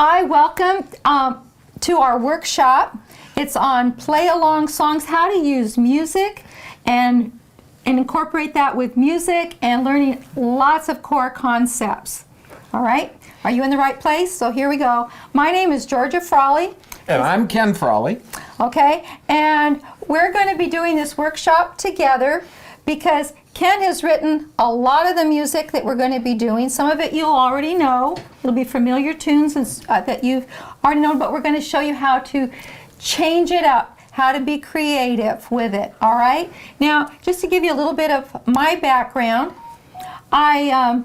Hi, welcome to our workshop. It's on play-along songs, how to use music and incorporate that with music and learning lots of core concepts. All right, are you in the right place? So here we go. My name is Georgia Frawley. And I'm Ken Frawley. Okay, and we're going to be doing this workshop together because Ken has written a lot of the music that we're going to be doing. Some of it you'll already know. It'll be familiar tunes that you've already known, but we're going to show you how to change it up, how to be creative with it, all right? Now, just to give you a little bit of my background, I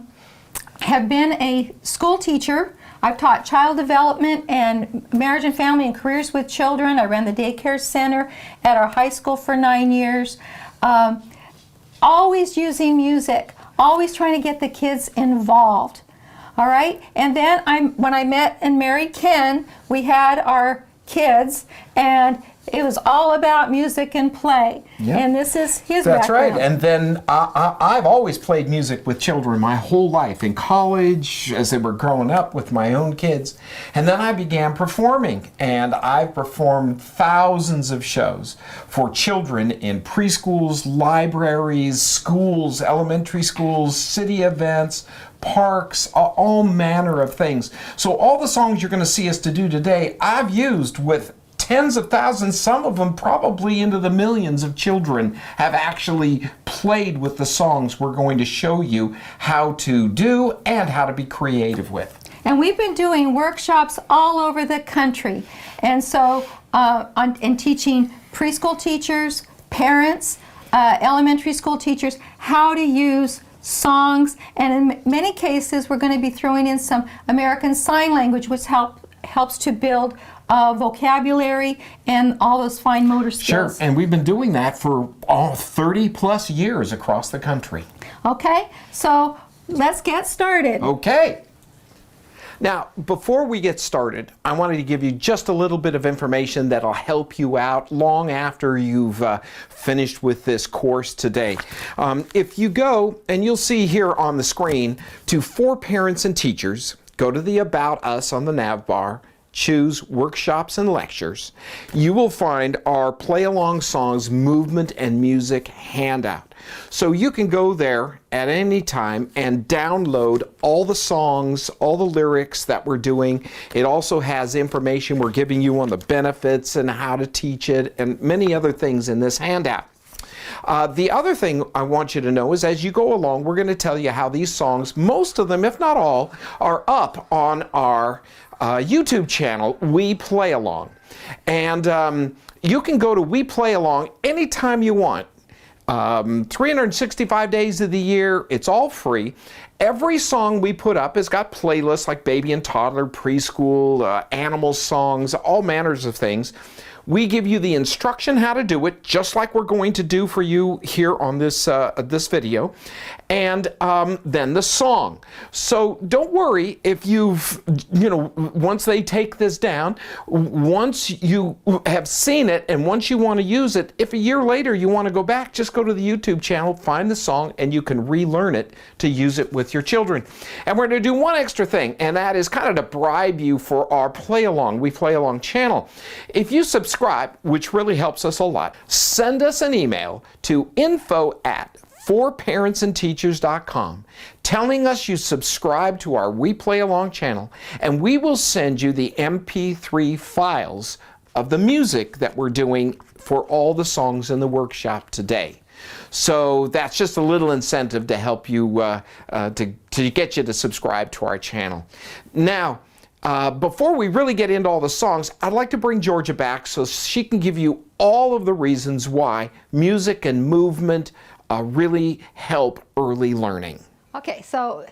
have been a school teacher. I've taught child development and marriage and family and careers with children. I ran the daycare center at our high school for 9 years. Always using music, always trying to get the kids involved. All right, and then when I met and married Ken, we had our kids, and it was all about music and play. Yep. And this is his background. That's right. And then I've always played music with children my whole life, in college, as they were growing up with my own kids. And then I began performing, and I've performed thousands of shows for children in preschools, libraries, schools, elementary schools, city events, parks, all manner of things. So all the songs you're going to see us to do today, I've used with tens of thousands, some of them probably into the millions of children have actually played with the songs we're going to show you how to do and how to be creative with. And we've been doing workshops all over the country. And so in teaching preschool teachers, parents, elementary school teachers, how to use songs. And in many cases, we're going to be throwing in some American Sign Language, which helps to build vocabulary and all those fine motor skills. Sure, and we've been doing that for 30 plus years across the country. Okay, so let's get started. Okay. Now, before we get started, I wanted to give you just a little bit of information that'll help you out long after you've finished with this course today. If you go, and you'll see here on the screen, to For Parents and Teachers, go to the About Us on the nav bar, choose Workshops and Lectures, you will find our Play Along Songs Movement and Music handout. So you can go there at any time and download all the songs, all the lyrics that we're doing. It also has information we're giving you on the benefits and how to teach it and many other things in this handout. The other thing I want you to know is as you go along, we're going to tell you how these songs, most of them, if not all, are up on our YouTube channel, We Play Along. And you can go to We Play Along anytime you want. 365 days of the year, it's all free. Every song we put up has got playlists like baby and toddler, preschool, animal songs, all manners of things. We give you the instruction how to do it, just like we're going to do for you here on this this video, and then the song. So don't worry if you've, once they take this down, once you have seen it and once you want to use it, if a year later you want to go back, just go to the YouTube channel, find the song, and you can relearn it to use it with your children. And we're going to do one extra thing, and that is kind of to bribe you for our Play Along, We Play Along channel. If you subscribe, which really helps us a lot, send us an email to info@forparentsandteachers.com telling us you subscribe to our We Play Along channel, and we will send you the MP3 files of the music that we're doing for all the songs in the workshop today. So that's just a little incentive to help you, to get you to subscribe to our channel. Now, before we really get into all the songs, I'd like to bring Georgia back so she can give you all of the reasons why music and movement really help early learning. Okay, so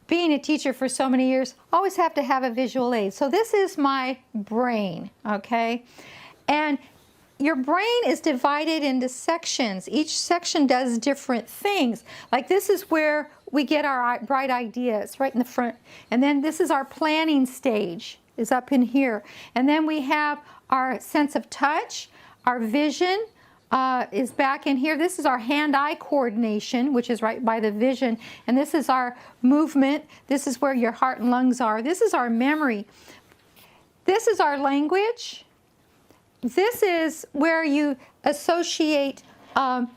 being a teacher for so many years, always have to have a visual aid. So this is my brain, okay? And your brain is divided into sections. Each section does different things. Like this is where we get our bright ideas, right in the front. And then this is our planning stage, is up in here. And then we have our sense of touch, our vision, is back in here. This is our hand-eye coordination, which is right by the vision. And this is our movement. This is where your heart and lungs are. This is our memory. this is our language. This is where you associate an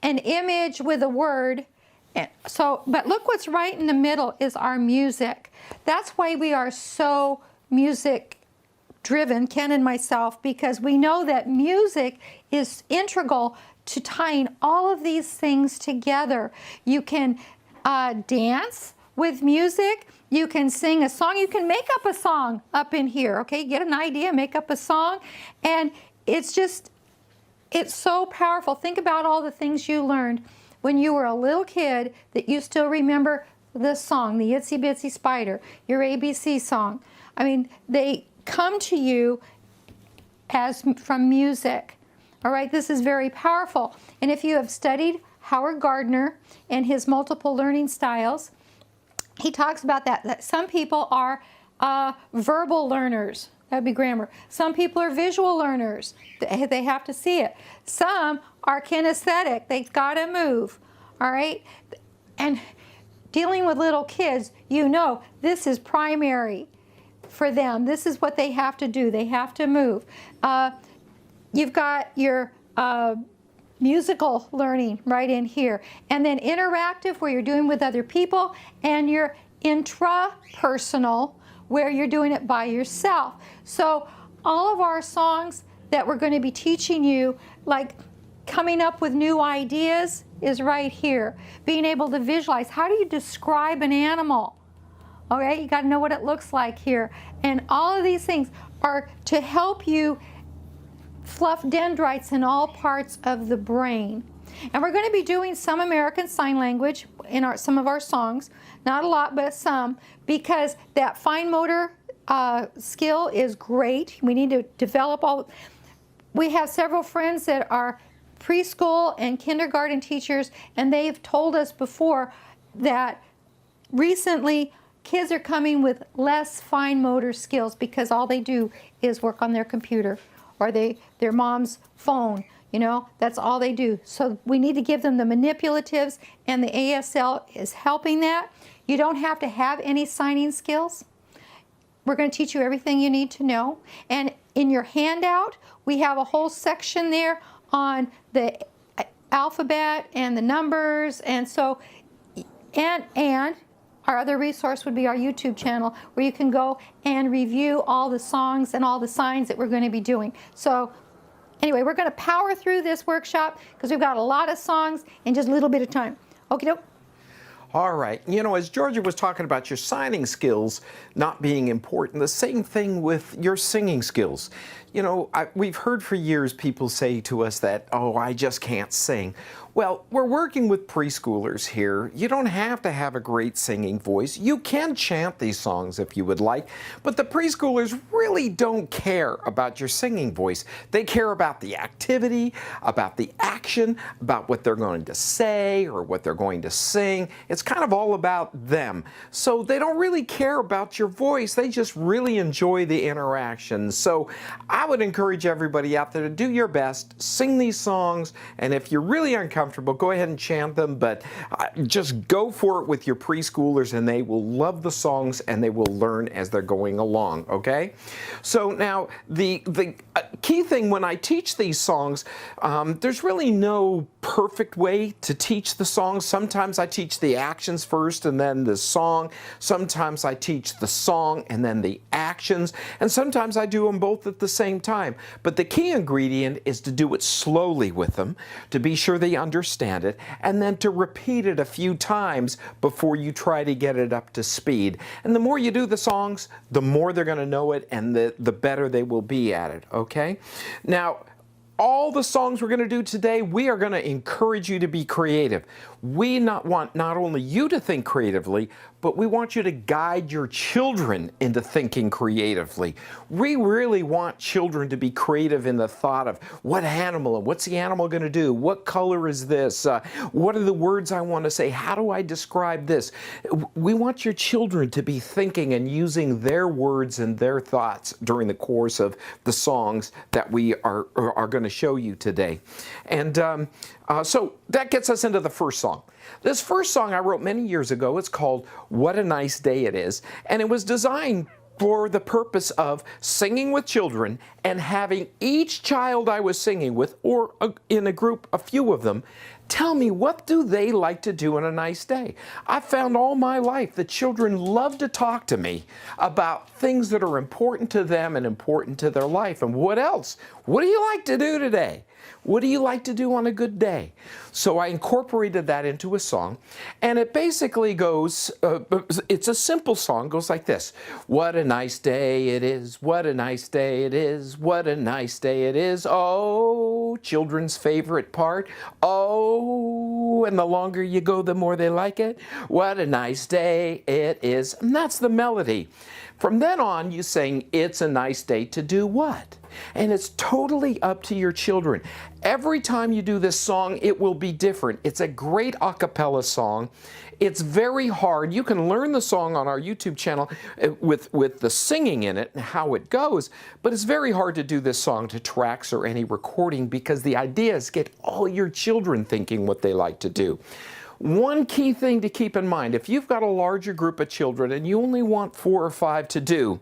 image with a word. And so, but look what's right in the middle is our music. That's why we are so music driven, Ken and myself, because we know that music is integral to tying all of these things together. You can dance with music. You can sing a song. You can make up a song up in here, okay? Get an idea, make up a song. And it's so powerful. Think about all the things you learned when you were a little kid that you still remember the song, the Itsy Bitsy Spider, your ABC song. I mean, they come to you as from music. All right, this is very powerful. And if you have studied Howard Gardner and his multiple learning styles, he talks about that some people are verbal learners. That would be grammar. Some people are visual learners. They have to see it. Some are kinesthetic. They've got to move. All right? And dealing with little kids, you know, this is primary for them. This is what they have to do. They have to move. You've got your musical learning right in here. And then interactive, where you're doing with other people, and your intrapersonal, where you're doing it by yourself. So all of our songs that we're going to be teaching you, like coming up with new ideas, is right here. Being able to visualize. How do you describe an animal? Okay, you got to know what it looks like here. And all of these things are to help you fluff dendrites in all parts of the brain. And we're going to be doing some American Sign Language in some of our songs. Not a lot, but some, because that fine motor skill is great. We need to develop all. We have several friends that are preschool and kindergarten teachers, and they've told us before that recently kids are coming with less fine motor skills because all they do is work on their computer or their mom's phone. You know, that's all they do. So we need to give them the manipulatives, and the ASL is helping that. You don't have to have any signing skills. We're going to teach you everything you need to know. And in your handout, we have a whole section there on the alphabet and the numbers. And so, and our other resource would be our YouTube channel, where you can go and review all the songs and all the signs that we're going to be doing. So anyway, we're going to power through this workshop because we've got a lot of songs in just a little bit of time. Okie doke. All right. You know, as Georgia was talking about your signing skills not being important, the same thing with your singing skills. You know, we've heard for years people say to us that, oh, I just can't sing. Well, we're working with preschoolers here. You don't have to have a great singing voice. You can chant these songs if you would like, but the preschoolers really don't care about your singing voice. They care about the activity, about the action, about what they're going to say or what they're going to sing. It's kind of all about them. So they don't really care about your voice. They just really enjoy the interaction. So I would encourage everybody out there to do your best, sing these songs, and if you're really uncomfortable, go ahead and chant them, but just go for it with your preschoolers, and they will love the songs and they will learn as they're going along, okay? So now, the key thing when I teach these songs, there's really no perfect way to teach the songs. Sometimes I teach the actions first and then the song. Sometimes I teach the song and then the actions. And sometimes I do them both at the same time. But the key ingredient is to do it slowly with them, to be sure they understand it, and then to repeat it a few times before you try to get it up to speed. And the more you do the songs, the more they're going to know it, and the better they will be at it, okay? Now, all the songs we're going to do today, we are going to encourage you to be creative. We want not only you to think creatively, but we want you to guide your children into thinking creatively. We really want children to be creative in the thought of what animal, and what's the animal going to do? What color is this? What are the words I want to say? How do I describe this? We want your children to be thinking and using their words and their thoughts during the course of the songs that we are going to show you today. And so that gets us into the first song. This first song I wrote many years ago. It's called What a Nice Day It Is, and it was designed for the purpose of singing with children and having each child I was singing with, or in a group, a few of them, tell me, what do they like to do on a nice day? I found all my life that children love to talk to me about things that are important to them and important to their life. And what else? What do you like to do today? What do you like to do on a good day? So I incorporated that into a song, and it basically goes, it's a simple song, goes like this. What a nice day it is, what a nice day it is, what a nice day it is. Oh, children's favorite part. Oh, and the longer you go, the more they like it. What a nice day it is. And that's the melody. From then on, you sing, it's a nice day to do what? And it's totally up to your children. Every time you do this song, it will be different. It's a great a cappella song. It's very hard. You can learn the song on our YouTube channel with the singing in it and how it goes, but it's very hard to do this song to tracks or any recording because the idea is get all your children thinking what they like to do. One key thing to keep in mind, if you've got a larger group of children and you only want 4 or 5 to do,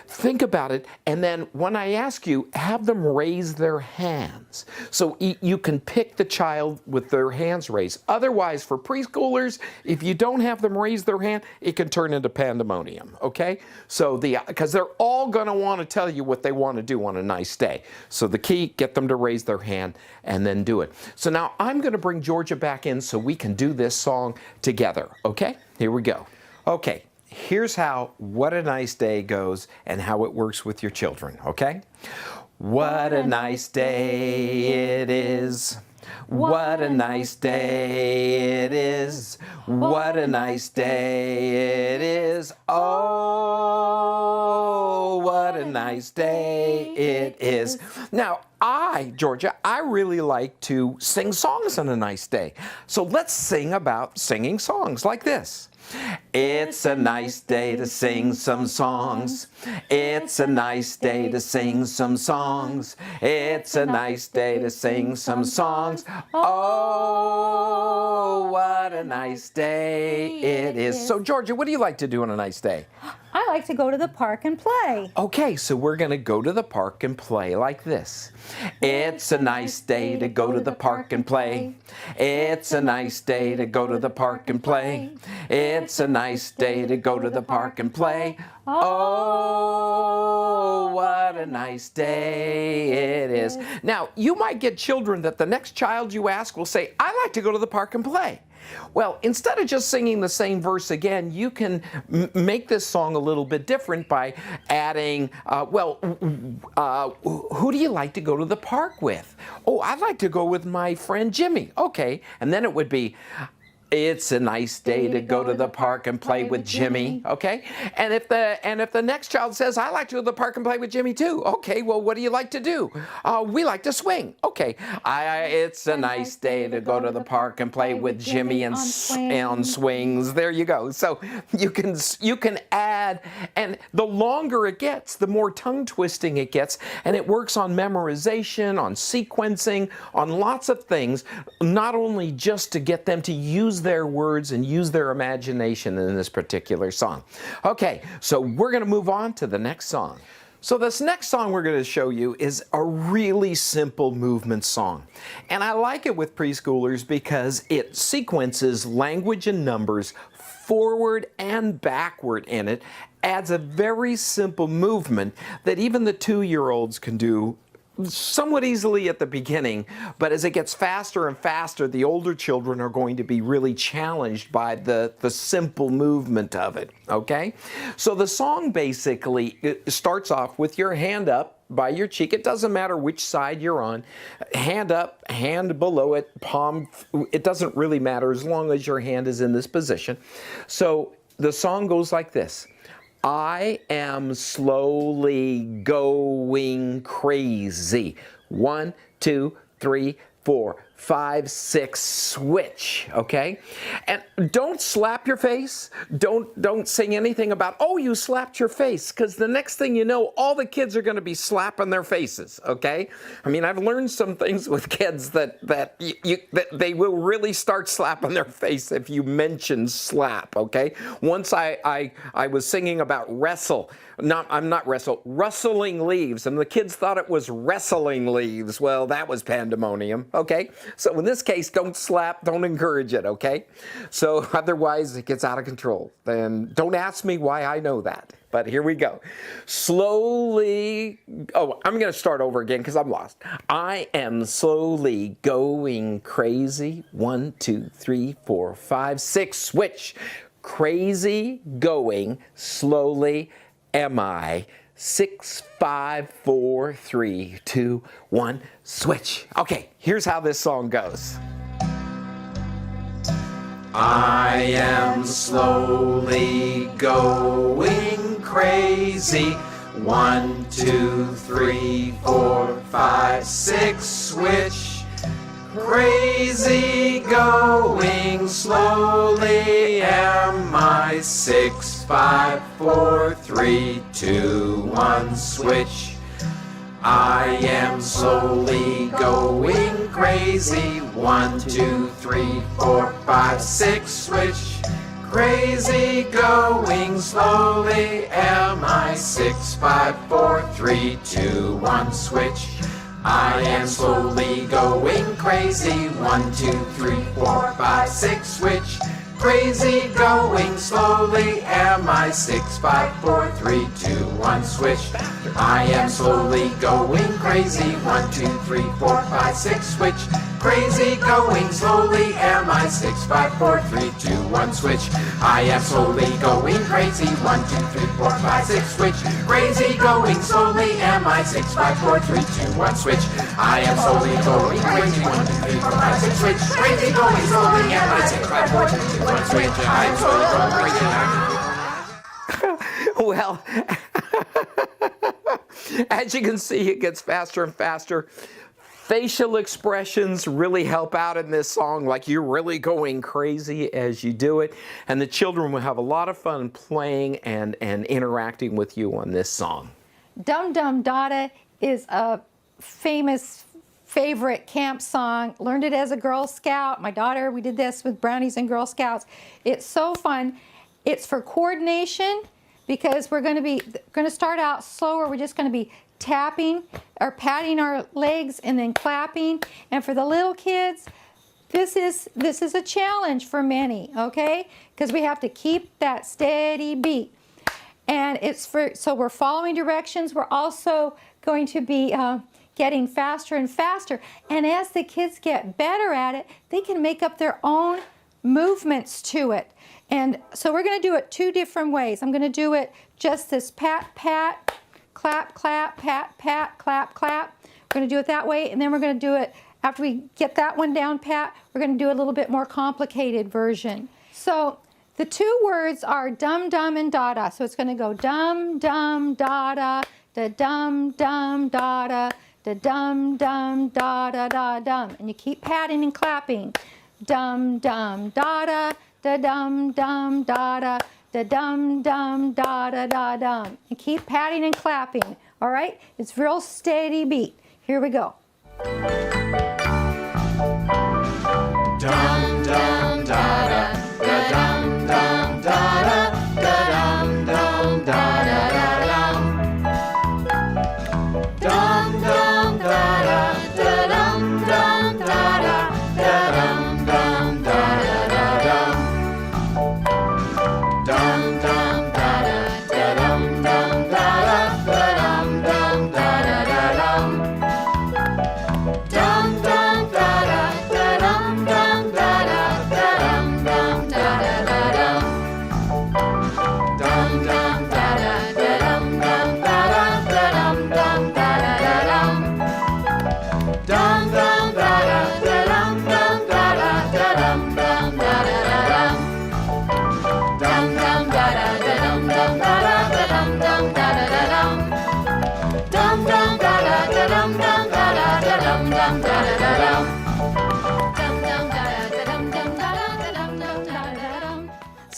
think about it, and then when I ask you, have them raise their hands. So you can pick the child with their hands raised. Otherwise, for preschoolers, if you don't have them raise their hand, it can turn into pandemonium, okay? So because they're all going to want to tell you what they want to do on a nice day. So the key, get them to raise their hand and then do it. So now I'm going to bring Georgia back in so we can do this song together, okay? Here we go. Okay, here's how What a Nice Day goes and how it works with your children, okay? What a nice day it is. What a nice day it is. What a nice day it is. Oh, what a nice day it is. Now, Georgia, I really like to sing songs on a nice day. So let's sing about singing songs like this. It's a nice day to sing some songs. It's a nice day to sing some songs. It's a nice day to sing some songs. Oh, what a nice day it is. So, Georgia, what do you like to do on a nice day? I like to go to the park and play. Okay, so we're going to go to the park and play like this. It's a nice day to go to the park and play. It's a nice day to go to the park and play. It's a nice day to go to the park and play. Oh, what a nice day it is. Now, you might get children that the next child you ask will say, I like to go to the park and play. Well, instead of just singing the same verse again, you can make this song a little bit different by adding, who do you like to go to the park with? Oh, I'd like to go with my friend Jimmy. Okay, and then it would be, it's a nice day to go to the park and play with Jimmy, okay? And if the next child says, I like to go to the park and play with Jimmy too, okay, well, what do you like to do? We like to swing. Okay, it's a nice day to go to the park and play with Jimmy and on swings. There you go. So you can add, and the longer it gets, the more tongue twisting it gets, and it works on memorization, on sequencing, on lots of things, not only just to get them to use their words and use their imagination in this particular song. Okay, so we're going to move on to the next song. So this next song we're going to show you is a really simple movement song. And I like it with preschoolers because it sequences language and numbers forward and backward in it, adds a very simple movement that even the 2-year-olds can do somewhat easily at the beginning, but as it gets faster and faster, the older children are going to be really challenged by the simple movement of it, okay? So the song basically starts off with your hand up by your cheek. It doesn't matter which side you're on. Hand up, hand below it, palm, it doesn't really matter as long as your hand is in this position. So the song goes like this. I am slowly going crazy. 1, 2, 3, 4, 5, 6, switch, okay? And don't slap your face. Don't sing anything about, oh, you slapped your face, because the next thing you know, all the kids are going to be slapping their faces, okay? I mean, I've learned some things with kids that they will really start slapping their face if you mention slap, okay? Once I was singing about rustling leaves, and the kids thought it was wrestling leaves. Well, that was pandemonium, okay? So in this case, don't slap, don't encourage it, okay? So otherwise it gets out of control. Then don't ask me why I know that. But here we go. Slowly, oh, I'm going to start over again because I'm lost. I am slowly going crazy. 1, 2, 3, 4, 5, 6, switch. Crazy going slowly am I. 6, 5, 4, 3, 2, 1, switch. Okay, here's how this song goes. I am slowly going crazy. 1, 2, 3, 4, 5, 6, switch. Crazy going slowly am I. 6, 5, 4, 3, 2, 1, switch. I am slowly going crazy. 1, 2, 3, 4, 5, 6, switch. Crazy going slowly am I. 6, 5, 4, 3, 2, 1, switch. I am slowly going crazy. 1, 2, 3, 4, 5, 6, switch. Crazy going slowly am I. 6, 5, 4, 3, 2, 1, switch. I am slowly going crazy. 1, 2, 3, 4, 5, 6, switch. Crazy going slowly am I. 6, 5, 4, 3, 2, 1, switch. I am slowly going crazy. 1, 2, 3, 4, 5, 6, switch. Crazy going slowly am I. 6, 5, 4, 3, 2, 1, switch. I am slowly going crazy. 1, 2, 3, 4, 5, 6, switch. Crazy going slowly am I. 6, 5, 4, 3, 2, 1, switch. I am slowly going crazy. Well, as you can see, it gets faster and faster. Facial expressions really help out in this song, like you're really going crazy as you do it. And the children will have a lot of fun playing and interacting with you on this song. Dum Dum Dada is a famous favorite camp song. Learned it as a Girl Scout. My daughter, we did this with Brownies and Girl Scouts. It's so fun. It's for coordination because we're going to start out slower. We're just going to be tapping or patting our legs and then clapping. And for the little kids, this is a challenge for many, okay? Because we have to keep that steady beat. And so we're following directions. We're also going to be getting faster and faster. And as the kids get better at it, they can make up their own movements to it. And so we're going to do it 2 different ways. I'm going to do it just this pat, pat, clap, clap, pat, pat, clap, clap. We're going to do it that way, and then we're going to do it, after we get that one down pat, we're going to do a little bit more complicated version. So the 2 words are dum, dum, and dada. So it's going to go dum, dum, dada, da dum, dum, dada, da dum, dum, dada, da dum. And you keep patting and clapping. Dum, dum, dada, da dum, dum, dada, da dum, dum, da da da dum. And keep patting and clapping. All right? It's real steady beat. Here we go. Dum dum da da da dum dum da da da dum dum da da da dum. Dum dum da da da dum dum da da da dum dum da da da dum. Dum dum da da da dum dum da da da dum dum da da da dum. Dum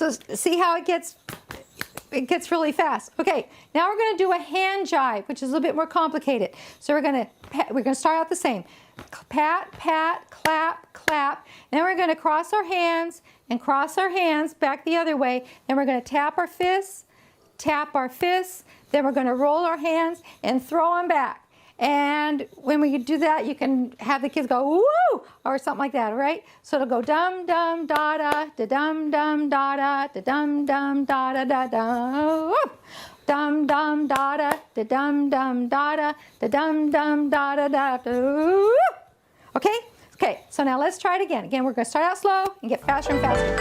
So see how it gets really fast. Okay, now we're going to do a hand jive, which is a little bit more complicated. So we're going to start out the same. Pat, pat, clap, clap. And then we're going to cross our hands and cross our hands back the other way. Then we're going to tap our fists, tap our fists. Then we're going to roll our hands and throw them back. And when we do that, you can have the kids go woo or something like that, all right? So it'll go dum dum da da da dum dum da da da dum dum da da da da. Dum dum da da da dum dum da da da dum dum da da da da. Okay? Okay, so now let's try it again. Again, we're going to start out slow and get faster and faster.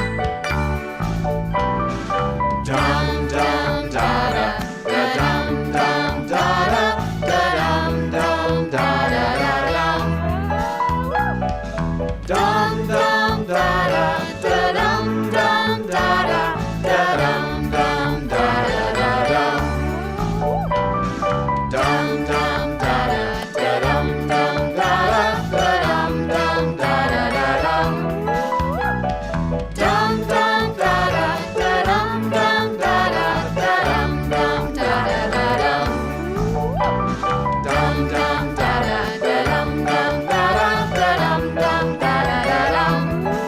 Dum dum da da da dum dum da da da dum dum da da da dum. Dum dum da da da dum dum da da da dum dum da da da dum. Dum dum da da da dum dum da da da dum dum da da da dum. Dum dum da da da dum dum da da da dum dum da da da dum. Dum dum da da da dum dum da da da dum dum da da da dum.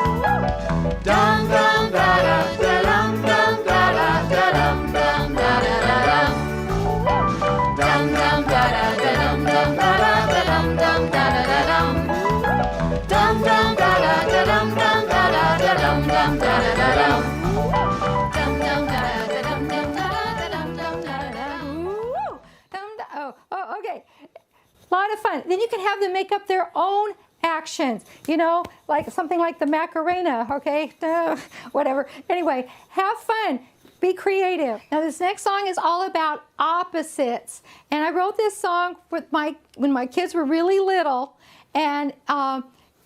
Dum dum da da da dum dum da da da dum dum da da da dum. Dum dum da da da dum dum da da da dum dum da da da dum. Dum dum da da da dum dum da da da dum dum da da da dum. Dum dum da da da dum dum da da dum dum da da da dum. Woo! Oh, okay. A lot of fun. Then you can have them make up their own actions, you know, like something like the Macarena, okay? Whatever. Anyway, have fun. Be creative. Now this next song is all about opposites. And I wrote this song with when my kids were really little, and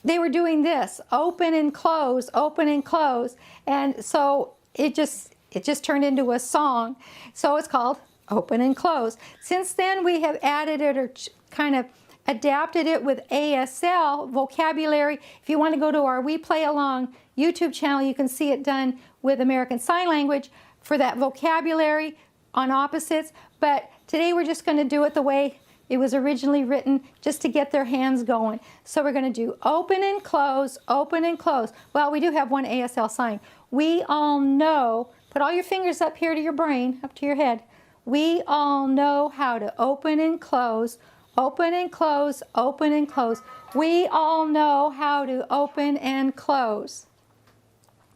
they were doing this, open and close, open and close. And so it just turned into a song. So it's called Open and Close. Since then we have added it or kind of adapted it with ASL vocabulary. If you want to go to our We Play Along YouTube channel, you can see it done with American Sign Language for that vocabulary on opposites. But today we're just going to do it the way it was originally written, just to get their hands going. So we're going to do open and close, open and close. Well, we do have one ASL sign. We all know, put all your fingers up here to your brain, up to your head. We all know how to open and close, open and close, open and close. We all know how to open and close.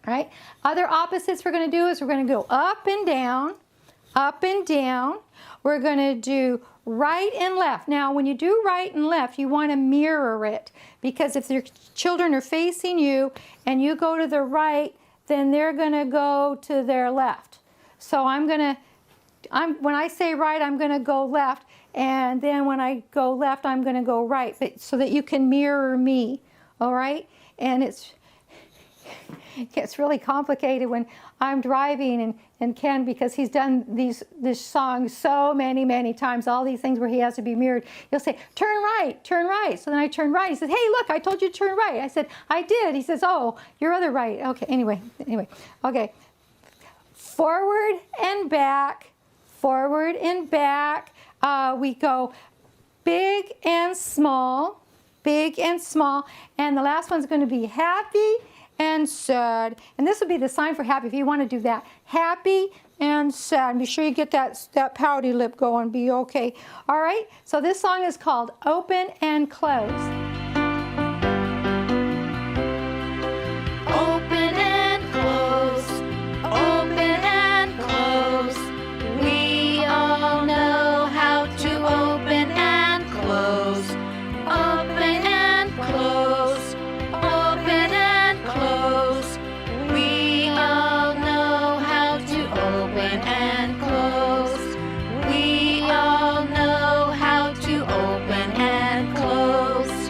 All right? Other opposites we're going to do is we're going to go up and down, up and down. We're going to do right and left. Now, when you do right and left, you want to mirror it, because if your children are facing you and you go to the right, then they're going to go to their left. So when I say right, I'm going to go left, and then when I go left, I'm going to go right, but so that you can mirror me, all right? And it gets really complicated when I'm driving and Ken, because he's done this song so many times, all these things where he has to be mirrored. He'll say, turn right, turn right. So then I turn right. He says, hey, look, I told you to turn right. I said, I did. He says, oh, your other right. Okay, anyway. Okay. Forward and back, forward and back. We go big and small, and the last one's going to be happy and sad. And this would be the sign for happy if you want to do that. Happy and sad. Be sure you get that pouty lip going. Be okay. All right? So this song is called Open and Close. Open and close, open and close. We all know how to open and close. Open and close, open and close. We all know how to open and close. We all know how to open and close.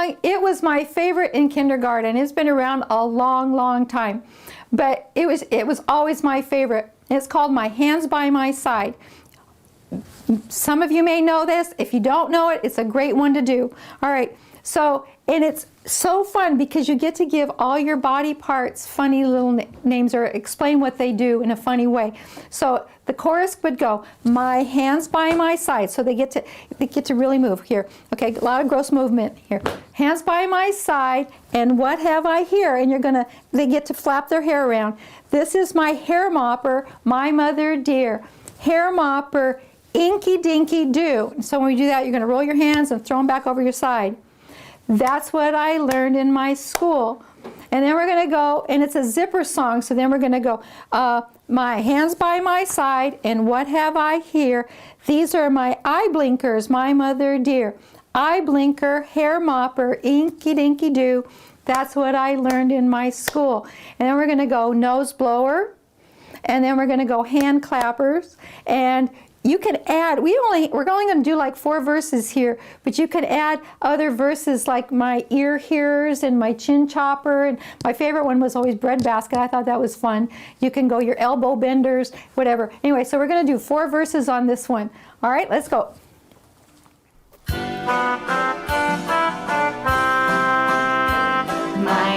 song, it was my favorite in kindergarten. It's been around a long, long time. But it was always my favorite. It's called My Hands by My Side. Some of you may know this. If you don't know it, it's a great one to do. All right. So, and it's so fun because you get to give all your body parts funny little names or explain what they do in a funny way. So the chorus would go, my hands by my side. So they get to really move here. Okay, a lot of gross movement here. Hands by my side, and what have I here? And they get to flap their hair around. This is my hair mopper, my mother dear. Hair mopper, inky dinky do. So when we do that, you're gonna roll your hands and throw them back over your side. That's what I learned in my school. And then we're going to go, and it's a zipper song, so then we're going to go, my hands by my side, and what have I here? These are my eye blinkers, my mother dear. Eye blinker, hair mopper, inky dinky do. That's what I learned in my school. And then we're going to go nose blower, and then we're going to go hand clappers, and you can add, we're only going to do like 4 verses here, but you can add other verses like my ear hearers and my chin chopper, and my favorite one was always bread basket. I thought that was fun. You can go your elbow benders, whatever. Anyway, so we're going to do 4 verses on this one. All right, let's go. My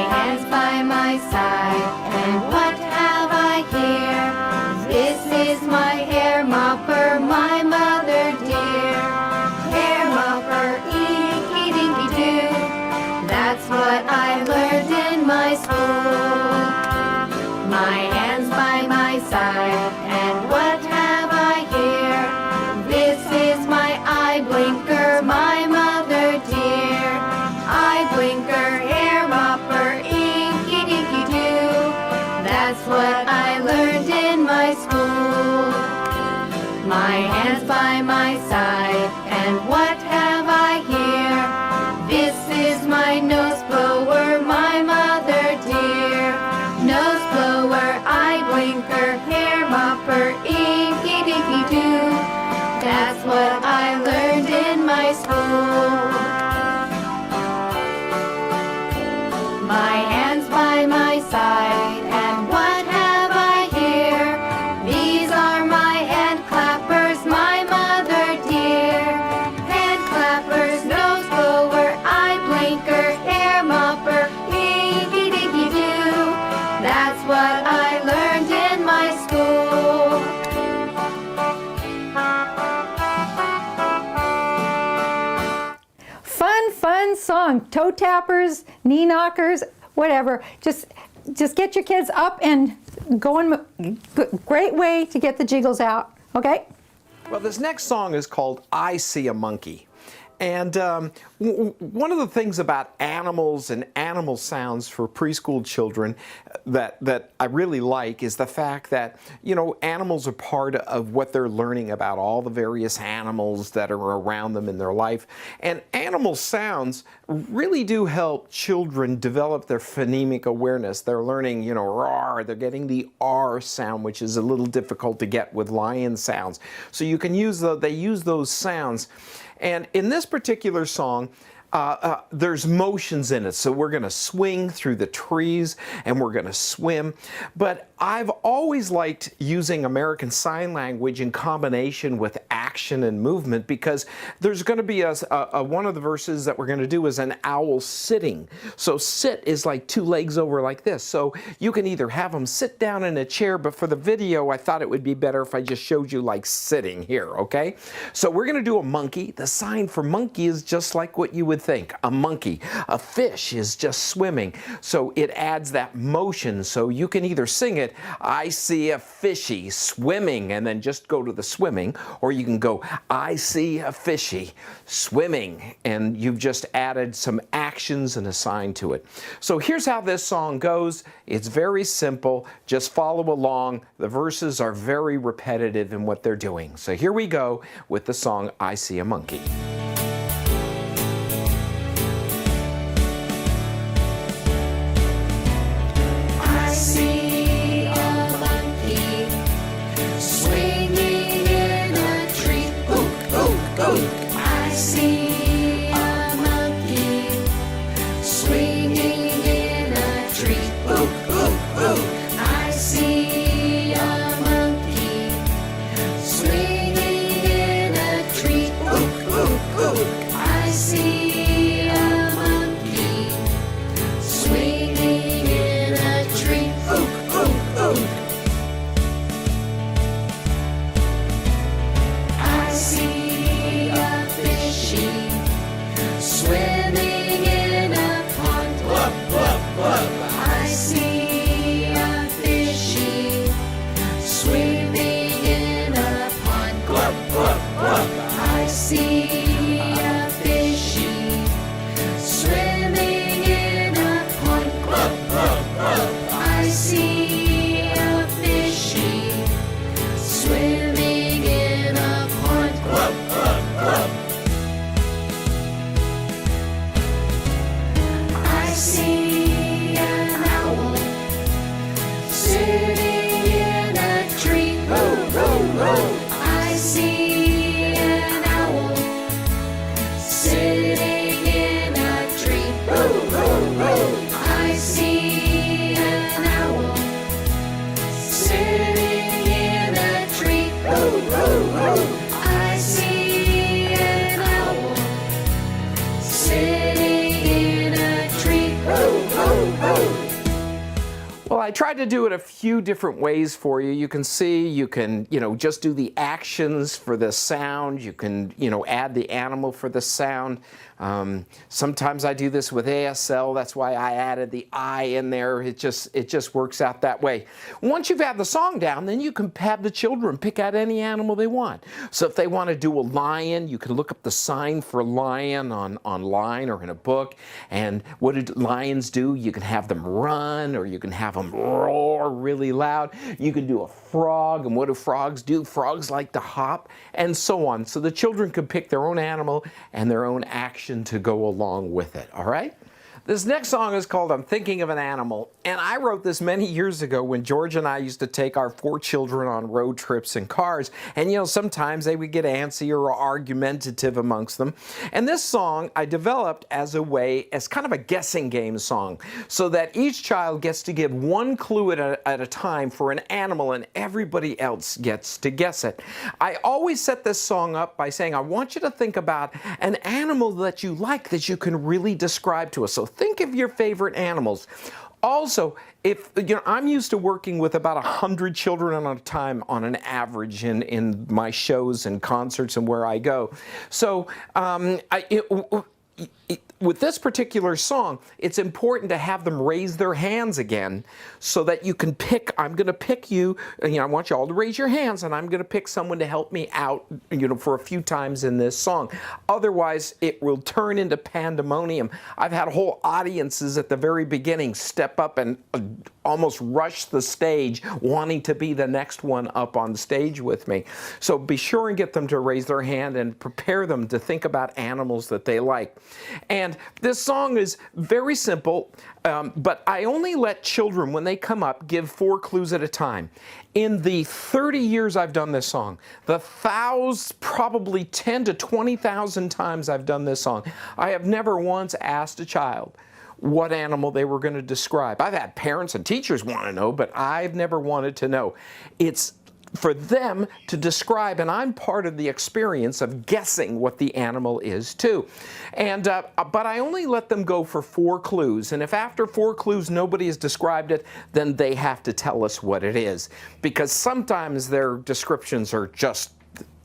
hands by my side, and what have I here? This is my hair mopper, my mother dear. Hair mopper, inky dinky do. That's what I learned in my school. My hands by my side, and what have I here? This is my eye blinker, my mother dear. Eye blinker, hair mopper, inky dinky do. That's what I learned in my school. My hands by my side, and what have I here? This is my nose blower, my mother dear. Nose blower, eye blinker, hair mopper, inky dinky do. That's what I learned in my school. My hands by my side, and what have I here? These are my hand clappers, my mother dear. Hand clappers, nose blower, eye blinker, hair mopper, inky dinky do. That's what I learned in my school. Fun song. Toe tappers, knee knockers, whatever. Just get your kids up and going. Great way to get the jiggles out. Okay? Well, this next song is called I See a Monkey. And one of the things about animals and animal sounds for preschool children that I really like is the fact that, you know, animals are part of what they're learning about all the various animals that are around them in their life. And animal sounds really do help children develop their phonemic awareness. They're learning, you know, roar, they're getting the R sound, which is a little difficult to get with lion sounds. So you can use they use those sounds. And in this particular song, there's motions in it. So we're going to swing through the trees and we're going to swim. But I've always liked using American Sign Language in combination with action and movement, because there's going to be one of the verses that we're going to do is an owl sitting. So sit is like 2 legs over like this. So you can either have them sit down in a chair, but for the video, I thought it would be better if I just showed you like sitting here, okay? So we're going to do a monkey. The sign for monkey is just like what you would think, a monkey. A fish is just swimming. So it adds that motion. So you can either sing it, I see a fishy swimming, and then just go to the swimming, or you can go, I see a fishy swimming, and you've just added some actions and a sign to it. So here's how this song goes. It's very simple. Just follow along. The verses are very repetitive in what they're doing. So here we go with the song, I See a Monkey. I see a monkey swinging in a tree. Oak, oak, oak. I see a monkey see a fishy swimming in a pond. Glub, glub, glub. I see a fishy swimming in a pond. Glub, glub, glub. I see a fishy swimming in a pond. Glub, glub, glub. I see an owl sitting in a tree. I see an owl sitting in a tree. I see an owl sitting in a tree. I see an owl sitting in a tree. Well, I tried to do it a few different ways for you. You can see, you can, just do the actions for the sound. You can, add the animal for the sound. Sometimes I do this with ASL. That's why I added the I in there. It just works out that way. Once you've had the song down, then you can have the children pick out any animal they want. So if they want to do a lion, you can look up the sign for lion online or in a book. And what do lions do? You can have them run, or you can have them roar really loud. You can do a frog, and what do frogs do? Frogs like to hop, and so on. So the children can pick their own animal and their own action to go along with it, all right? This next song is called I'm Thinking of an Animal, and I wrote this many years ago when George and I used to take our 4 children on road trips in cars, and sometimes they would get antsy or argumentative amongst them. And this song I developed as kind of a guessing game song, so that each child gets to give 1 clue at a time for an animal, and everybody else gets to guess it. I always set this song up by saying, I want you to think about an animal that you like that you can really describe to us. So think of your favorite animals. Also, if I'm used to working with about 100 children at a time on an average in my shows and concerts and where I go. So with this particular song, it's important to have them raise their hands again so that you can pick. I'm going to pick you. I want you all to raise your hands, and I'm going to pick someone to help me out, for a few times in this song. Otherwise, it will turn into pandemonium. I've had whole audiences at the very beginning step up and almost rush the stage, wanting to be the next one up on stage with me. So be sure and get them to raise their hand and prepare them to think about animals that they like. And this song is very simple, but I only let children, when they come up, give 4 clues at a time. In the 30 years I've done this song, probably 10 to 20,000 times I've done this song, I have never once asked a child what animal they were going to describe. I've had parents and teachers want to know, but I've never wanted to know. It's for them to describe, and I'm part of the experience of guessing what the animal is too. And but I only let them go for 4 clues, and if after 4 clues nobody has described it, then they have to tell us what it is, because sometimes their descriptions are just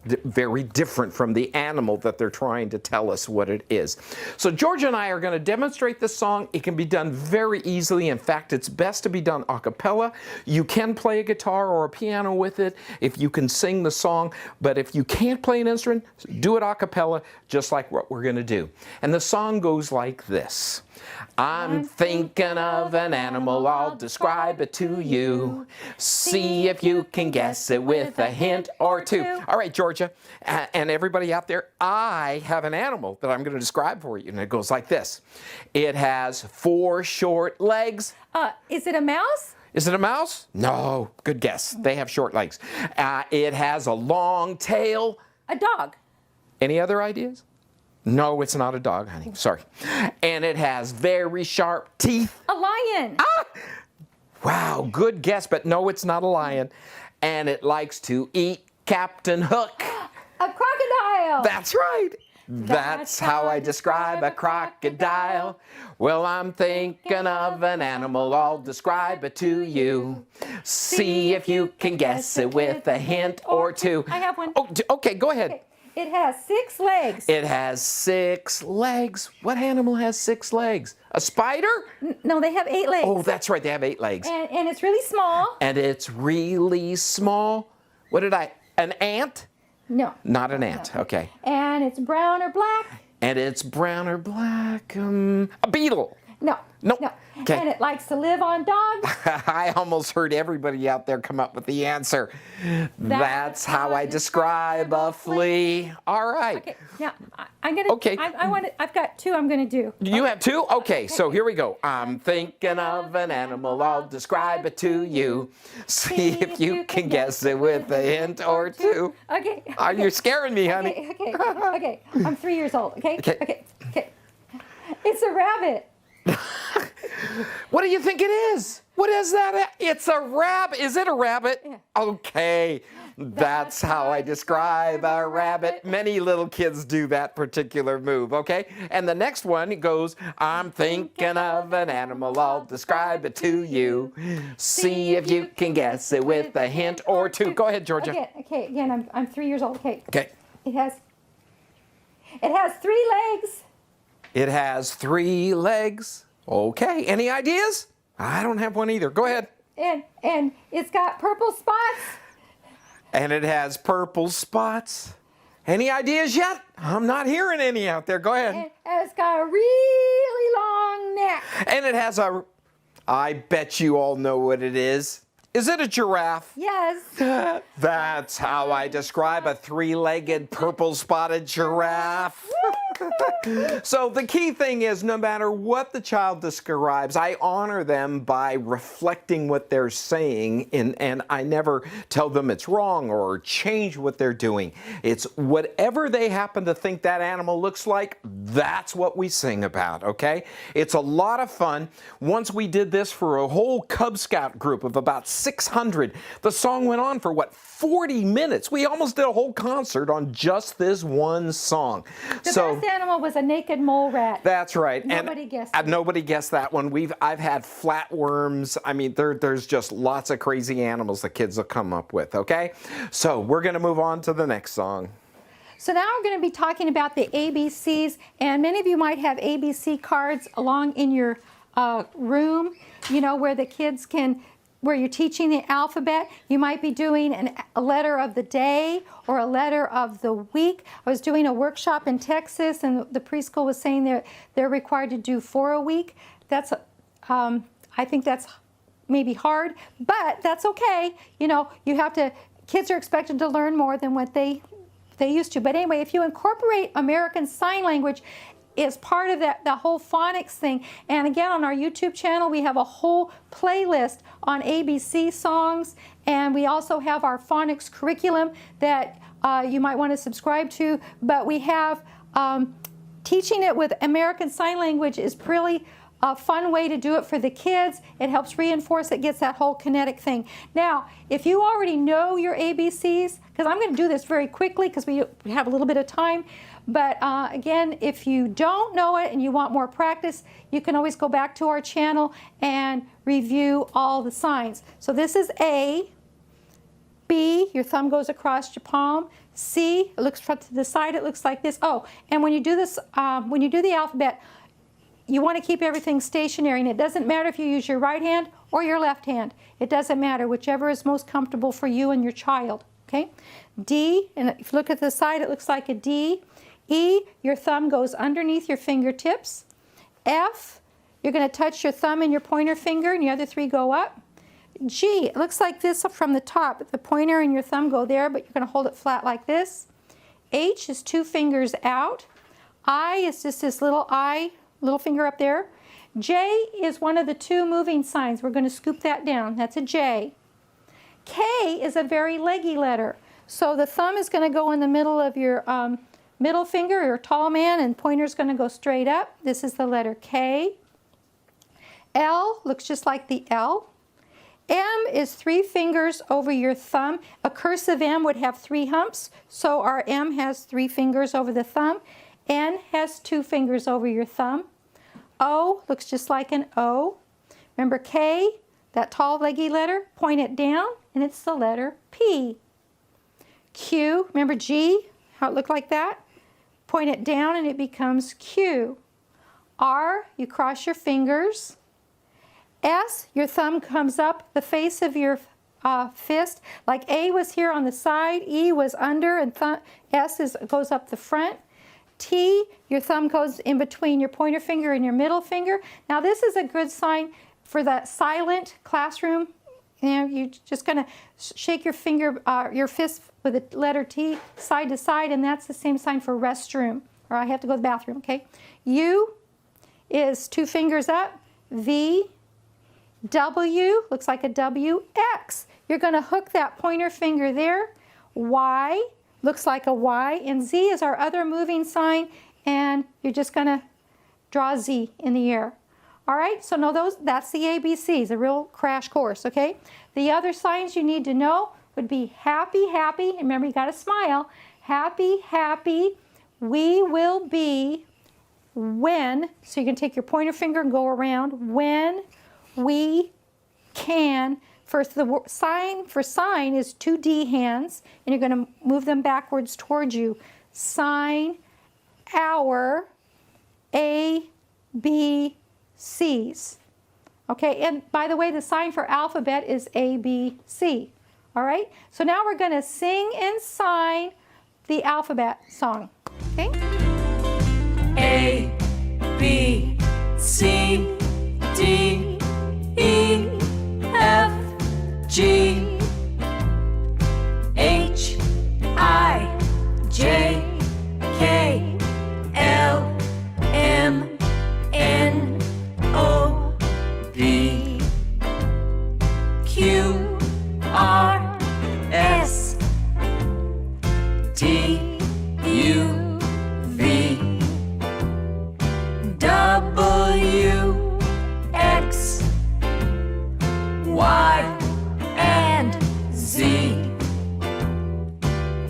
very different from the animal that they're trying to tell us what it is. So George and I are going to demonstrate this song. It can be done very easily. In fact, it's best to be done a cappella. You can play a guitar or a piano with it if you can sing the song, but if you can't play an instrument, do it a cappella, just like what we're going to do. And the song goes like this. I'm thinking of an animal, I'll describe it to you. See if you can guess it with a hint or 2. All right, Georgia, and everybody out there, I have an animal that I'm going to describe for you, and it goes like this. It has 4 short legs. Is it a mouse? Is it a mouse? No, good guess. They have short legs. It has a long tail. A dog. Any other ideas? No, it's not a dog, honey. Sorry. And it has very sharp teeth. A lion. Ah! Wow, good guess, but no, it's not a lion. And it likes to eat Captain Hook. A crocodile. That's right. That's how I describe a crocodile. Well, I'm thinking of an animal, I'll describe it to you. See if you can guess it with a hint or 2. I have one. Oh, okay, go ahead. It has 6 legs. It has 6 legs. What animal has 6 legs? A spider? No, they have 8 legs. Oh, that's right. They have 8 legs. And it's really small. And it's really small. What did an ant? No. Not an ant. No. Okay. And it's brown or black. And it's brown or black. A beetle. No. Nope. No. Okay. And it likes to live on dogs. I almost heard everybody out there come up with the answer. That's how I describe a flea. All right. Okay. Now I'm gonna. Okay. I've got 2. I'm gonna do. You have 2? Okay, so here we go. I'm thinking of an animal, I'll describe it to you. See if you can guess it with a hint or 2. Okay. You're scaring me, honey. Okay. I'm 3 years old. Okay. Okay. Okay. It's a rabbit. What do you think it is? What is that? It's a rabbit. Is it a rabbit? Yeah. Okay. That's how I describe a rabbit. Many little kids do that particular move, okay? And the next one goes, I'm thinking of an animal, I'll describe it to you. See if you can guess it with a hint or 2. Go ahead, Georgia. Okay. Again, I'm 3 years old. Okay. Okay. It has 3 legs. It has 3 legs. Okay. Any ideas? I don't have one either. Go ahead. And it's got purple spots. And it has purple spots. Any ideas yet? I'm not hearing any out there. Go ahead. And it's got a really long neck. And it has I bet you all know what it is. Is it a giraffe? Yes. That's how I describe a 3-legged purple spotted giraffe. So the key thing is, no matter what the child describes, I honor them by reflecting what they're saying, and I never tell them it's wrong or change what they're doing. It's whatever they happen to think that animal looks like, that's what we sing about, okay? It's a lot of fun. Once we did this for a whole Cub Scout group of about 600. The song went on for 40 minutes. We almost did a whole concert on just this one song. The best animal was a naked mole rat. That's right. Nobody guessed it. Nobody guessed that one. I've had flatworms. I mean, there's just lots of crazy animals the kids will come up with, okay? So we're going to move on to the next song. So now we're going to be talking about the ABCs, and many of you might have ABC cards along in your room, where the kids where you're teaching the alphabet. You might be doing a letter of the day or a letter of the week. I was doing a workshop in Texas, and the preschool was saying they're required to do 4 a week. I think that's maybe hard, but that's okay. Kids are expected to learn more than what they used to. But anyway, if you incorporate American Sign Language is part of the whole phonics thing. And again, on our YouTube channel, we have a whole playlist on ABC songs, and we also have our phonics curriculum that you might want to subscribe to. But we have teaching it with American Sign Language is really a fun way to do it for the kids. It helps reinforce, it gets that whole kinetic thing. Now, if you already know your ABCs, because I'm going to do this very quickly because we have a little bit of time, but again, if you don't know it and you want more practice, you can always go back to our channel and review all the signs. So this is A, B, your thumb goes across your palm. C, it looks from to the side, it looks like this. Oh, and when you do this, when you do the alphabet, you want to keep everything stationary, and it doesn't matter if you use your right hand or your left hand. It doesn't matter, whichever is most comfortable for you and your child, okay? D, and if you look at the side, it looks like a D. E, your thumb goes underneath your fingertips. F, you're going to touch your thumb and your pointer finger, and the other 3 go up. G, it looks like this from the top. The pointer and your thumb go there, but you're going to hold it flat like this. H is 2 fingers out. I is just this little finger up there. J is one of the 2 moving signs. We're going to scoop that down. That's a J. K is a very leggy letter. So the thumb is going to go in the middle of your middle finger, your tall man, and pointer's going to go straight up. This is the letter K. L looks just like the L. M is 3 fingers over your thumb. A cursive M would have 3 humps, so our M has 3 fingers over the thumb. N has 2 fingers over your thumb. O looks just like an O. Remember K, that tall leggy letter, point it down, and it's the letter P. Q, remember G, how it looked like that. Point it down and it becomes Q. R, you cross your fingers. S, your thumb comes up the face of your fist. Like A was here on the side, E was under, and S goes up the front. T, your thumb goes in between your pointer finger and your middle finger. Now this is a good sign for the silent classroom. You know, you're just going to shake your finger, your fist with the letter T side to side, and that's the same sign for restroom, or I have to go to the bathroom, okay? U is 2 fingers up. V, W, looks like a W. X, you're going to hook that pointer finger there. Y, looks like a Y. And Z is our other moving sign, and you're just going to draw Z in the air. All right, so know that's the ABCs, a real crash course, okay? The other signs you need to know would be happy, happy. Remember, you got to smile. Happy, happy. We will be when. So you can take your pointer finger and go around. When we can. First, the sign for sign is 2 D hands, and you're going to move them backwards towards you. Sign, our, A, B, C's. Okay, and by the way, the sign for alphabet is A, B, C. All right, so now we're going to sing and sign the alphabet song. Okay? A, B, C, D, E, F, G, H, I, J, K, L, M, N, O, P, Q, R, S, T, U, V, W, X, Y, and Z.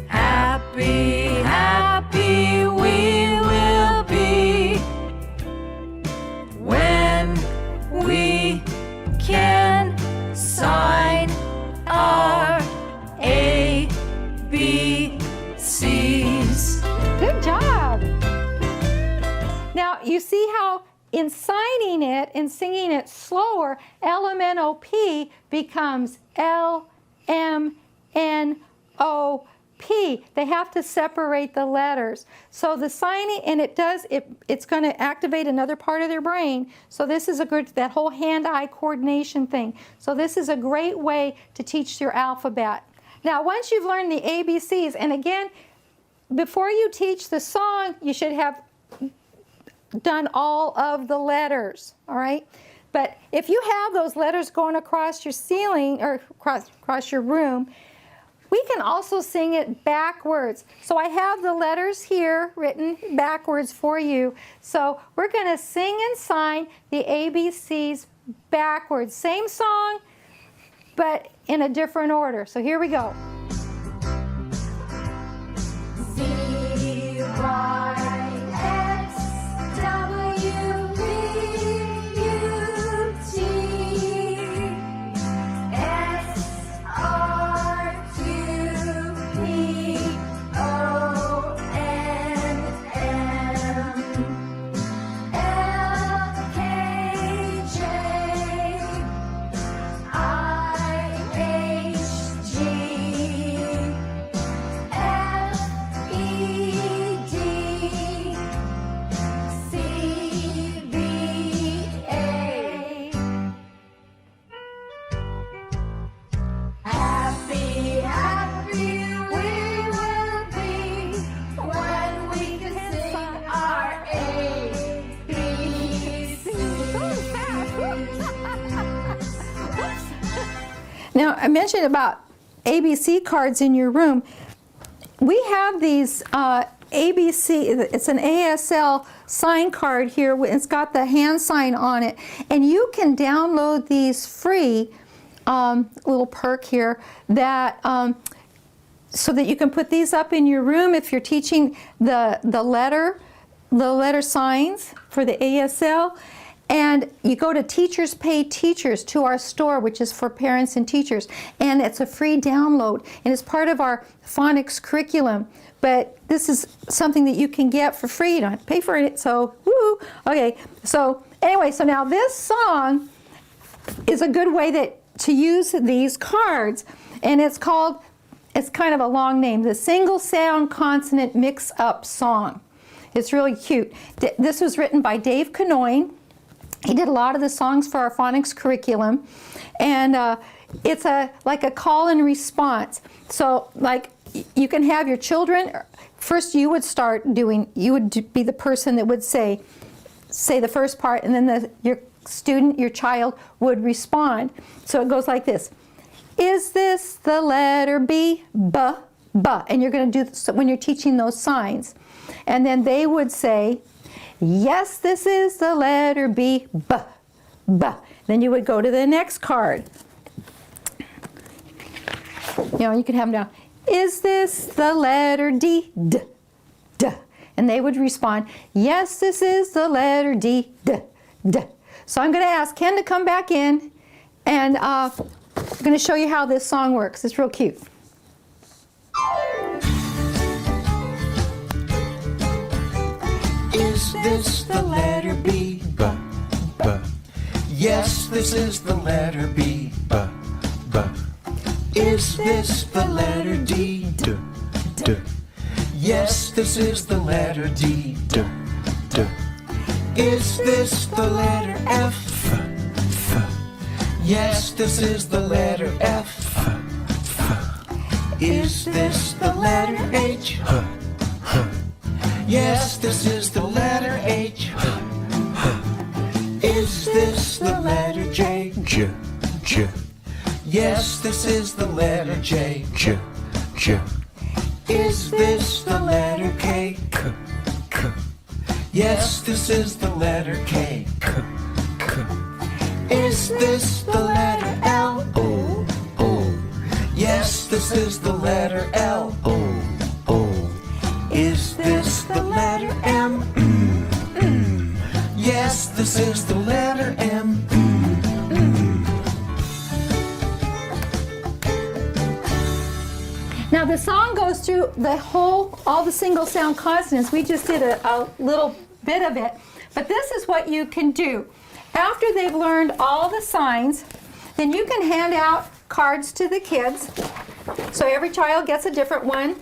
Happy, happy we will be when we can sign our A, B, C's. Good job. Now, you see how in signing it and singing it slower, LMNOP becomes LMNOP. They have to separate the letters. So the signing, and it's going to activate another part of their brain. So this is a good, that whole hand-eye coordination thing. So this is a great way to teach your alphabet. Now, once you've learned the ABCs, and again, before you teach the song, you should have done all of the letters, all right? But if you have those letters going across your ceiling or across your room, we can also sing it backwards. So I have the letters here written backwards for you. So we're going to sing and sign the ABCs backwards. Same song, but in a different order. So here we go. Now, I mentioned about ABC cards in your room. We have these ABC, it's an ASL sign card here. It's got the hand sign on it. And you can download these free, little perk here, that so that you can put these up in your room if you're teaching the letter signs for the ASL. And you go to Teachers Pay Teachers, to our store, which is for parents and teachers. And it's a free download. And it's part of our phonics curriculum. But this is something that you can get for free. You don't have to pay for it. So, woo! Okay, so anyway, so now this song is a good way to use these cards. And it's called, it's kind of a long name, the Single Sound Consonant Mix-Up Song. It's really cute. This was written by Dave Canoin. He did a lot of the songs for our phonics curriculum. And it's like a call and response. So like you can have your children, first you would start doing, you would be the person that would say the first part, and then your student, your child, would respond. So it goes like this. Is this the letter B? B, B. And you're going to do this when you're teaching those signs. And then they would say, yes, this is the letter B, B, B. Then you would go to the next card. You know, you could have them down. Is this the letter D, D, D? And they would respond, yes, this is the letter D, D, D. So I'm going to ask Ken to come back in, and I'm going to show you how this song works. It's real cute. Is this the letter B? B, B. Yes, this is the letter B. B, B. Is this the letter D? D, D. Yes, this is the letter D. D, D. Is this the letter F? F, F. Yes, this is the letter F. F, F. Is this the letter H? H, H. Yes, this is the letter H. Is this the letter J? J, J. Yes, this is the letter J. J, J. Is this the letter K? K, K. Yes, this is the letter K. K, K. Is this the letter L? O, O. Yes, this is the letter L. O, O. Is this the letter M? Mm, mm. Yes, this is the letter M. Mm, mm. Now the song goes through all the single sound consonants. We just did a little bit of it. But this is what you can do. After they've learned all the signs, then you can hand out cards to the kids. So every child gets a different one.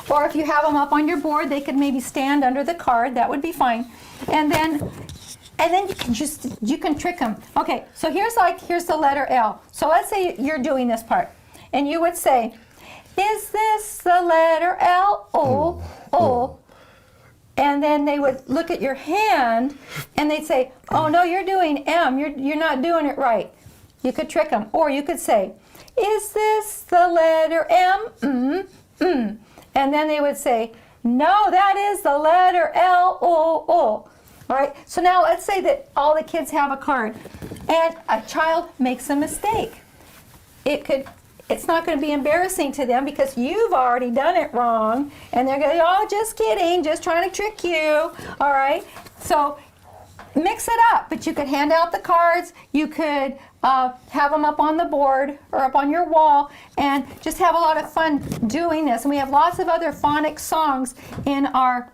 Or if you have them up on your board, they could maybe stand under the card. That would be fine. And then you can trick them. Okay, so here's the letter L. So let's say you're doing this part. And you would say, is this the letter L? O, O. And then they would look at your hand and they'd say, oh no, you're doing M. You're not doing it right. You could trick them. Or you could say, is this the letter M? Mm, mm. And then they would say, no, that is the letter L, O, O. All right, so now let's say that all the kids have a card and a child makes a mistake. It's not going to be embarrassing to them because you've already done it wrong. And they're going, oh, just kidding, just trying to trick you. All right, so mix it up. But you could hand out the cards. You could have them up on the board or up on your wall and just have a lot of fun doing this. And we have lots of other phonics songs in our,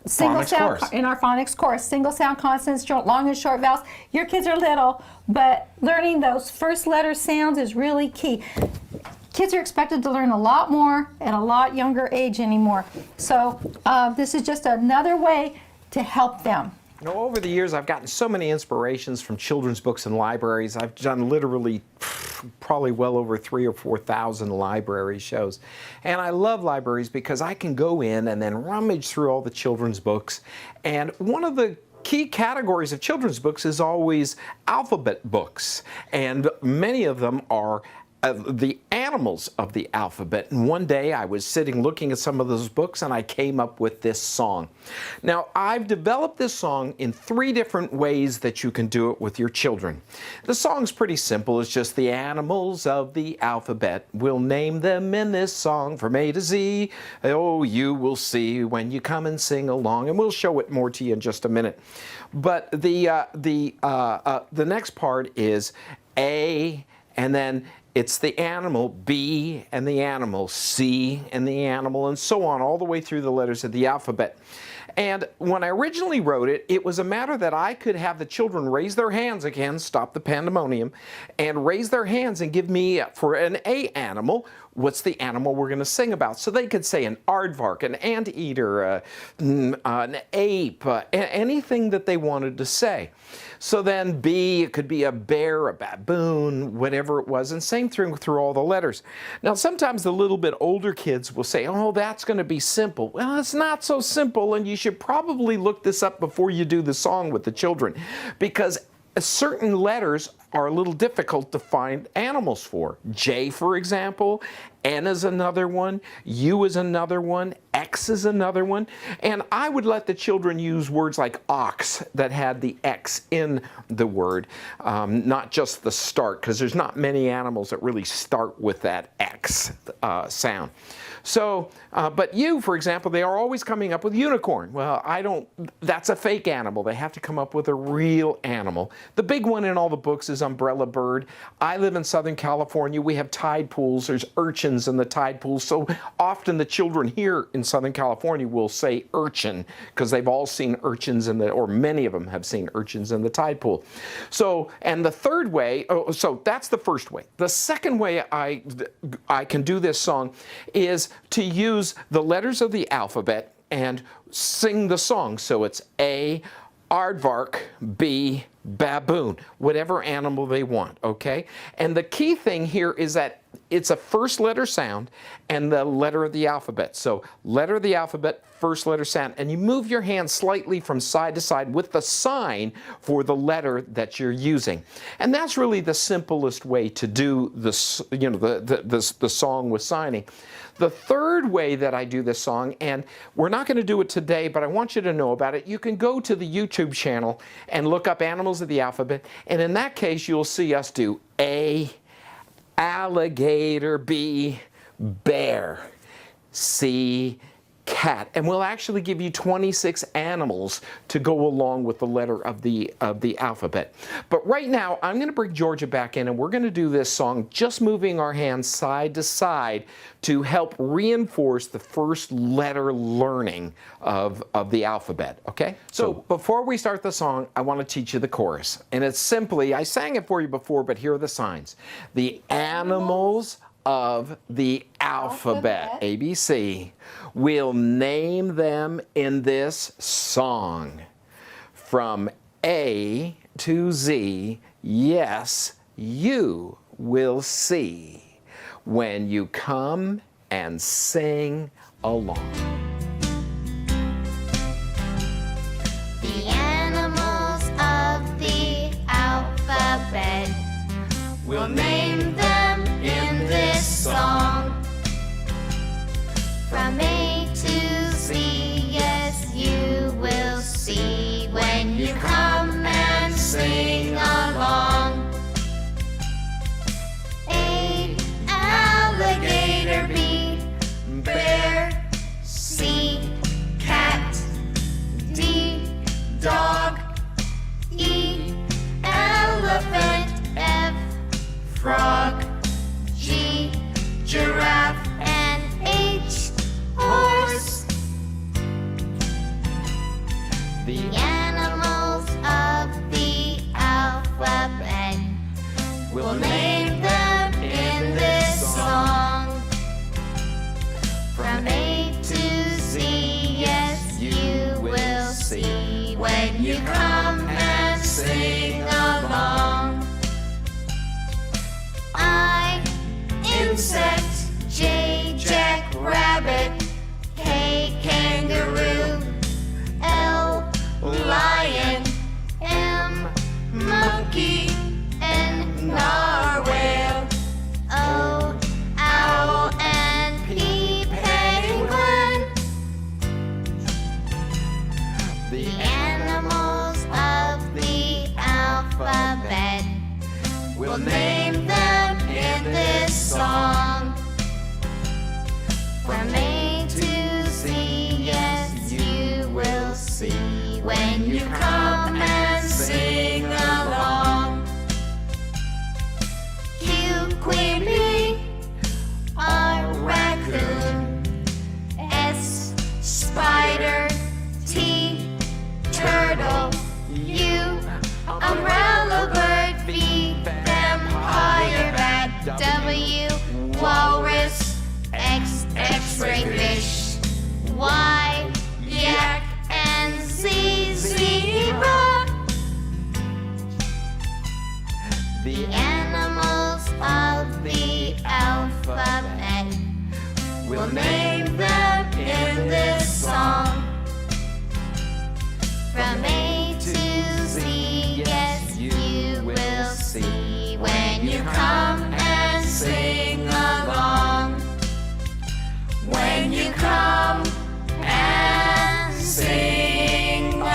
single sound course. In our phonics course. Single sound consonants, long and short vowels. Your kids are little, but learning those first letter sounds is really key. Kids are expected to learn a lot more at a lot younger age anymore. So this is just another way to help them. Over the years, I've gotten so many inspirations from children's books and libraries. I've done literally probably well over 3,000 or 4,000 library shows. And I love libraries because I can go in and then rummage through all the children's books. And one of the key categories of children's books is always alphabet books. And many of them are the animals of the alphabet. And one day I was sitting looking at some of those books and I came up with this song. Now, I've developed this song in 3 different ways that you can do it with your children. The song's pretty simple. It's just the animals of the alphabet. We'll name them in this song from A to Z. Oh, you will see when you come and sing along. And we'll show it more to you in just a minute. But the next part is A, and then it's the animal B and the animal C and the animal, and so on, all the way through the letters of the alphabet. And when I originally wrote it, it was a matter that I could have the children raise their hands again, stop the pandemonium, and raise their hands and give me, for an A animal, what's the animal we're going to sing about. So they could say an aardvark, an anteater, an ape, anything that they wanted to say. So then B, it could be a bear, a baboon, whatever it was, and same through all the letters. Now sometimes the little bit older kids will say, oh, that's going to be simple. Well, it's not so simple, and you should probably look this up before you do the song with the children, because certain letters are a little difficult to find animals for. J, for example, N is another one, U is another one, X is another one, and I would let the children use words like ox that had the X in the word, not just the start, because there's not many animals that really start with that X sound. So, but U, for example, they are always coming up with unicorn. Well, that's a fake animal. They have to come up with a real animal. The big one in all the books is umbrella bird. I live in Southern California. We have tide pools. There's urchins in the tide pools. So often the children here in Southern California will say urchin because they've all seen urchins or many of them have seen urchins in the tide pool. So, and the third way, so that's the first way. The second way I can do this song is to use the letters of the alphabet and sing the song. So it's A, aardvark, B, baboon, whatever animal they want, okay? And the key thing here is that it's a first letter sound and the letter of the alphabet. So letter of the alphabet, first letter sound, and you move your hand slightly from side to side with the sign for the letter that you're using. And that's really the simplest way to do this, the song with signing. The third way that I do this song, and we're not going to do it today, but I want you to know about it. You can go to the YouTube channel and look up Animals of the Alphabet, and in that case you'll see us do A, alligator, B, bear, C, cat, and we'll actually give you 26 animals to go along with the letter of the alphabet. But right now I'm going to bring Georgia back in and we're going to do this song just moving our hands side to side to help reinforce the first letter learning of the alphabet, okay? So before we start the song, I want to teach you the chorus, and it's simply, I sang it for you before, but here are the signs. The animals of the alphabet, ABC. We'll name them in this song. From A to Z, yes, you will see when you come and sing along. The animals of the alphabet, we'll name them in this song. From A to Z, yes, you will see when you come and sing along. A, alligator, B, bear, C, cat, D, dog, E, elephant, F, frog, G, giraffe, and H, horse. The animals of the alphabet, we'll name them in this song. From A to Z, yes, you will see when you come and sing along. I, insect, J, jackrabbit, K, kangaroo, L, lion, M, monkey, N, narwhal, O, We'll name them in this song. From A to Z, yes, you will see when you come and sing along. Q, Queen Bee, R, raccoon, S, spider, T, turtle, U, umbrella bird, V, vampire bat, W, walrus, X, X-ray fish, Y, yak, and Z, zebra. The animals of the alphabet, we'll name them in this song. From A to Z, yes, you will see when you come and sing along. When you come and sing along.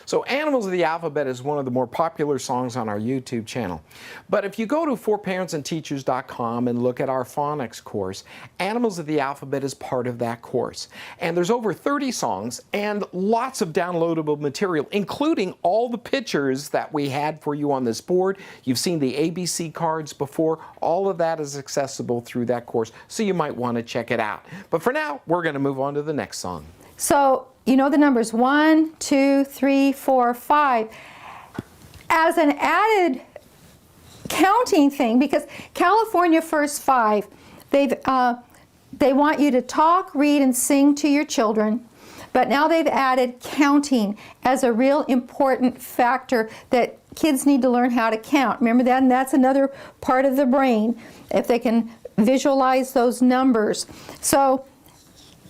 So Animals of the Alphabet is one of the more popular songs on our YouTube channel. But if you go to forparentsandteachers.com and look at our phonics course, Animals of the Alphabet is part of that course. And there's over 30 songs and lots of downloadable material, including all the pictures that we had for you on this board. You've seen the ABC cards before. All of that is accessible through that course, so you might want to check it out. But for now, we're going to move on to the next song. So you know the numbers 1, 2, 3, 4, 5. As an added counting thing, because California First 5, they want you to talk, read, and sing to your children. But now they've added counting as a real important factor that kids need to learn how to count. Remember that? And that's another part of the brain, if they can visualize those numbers. So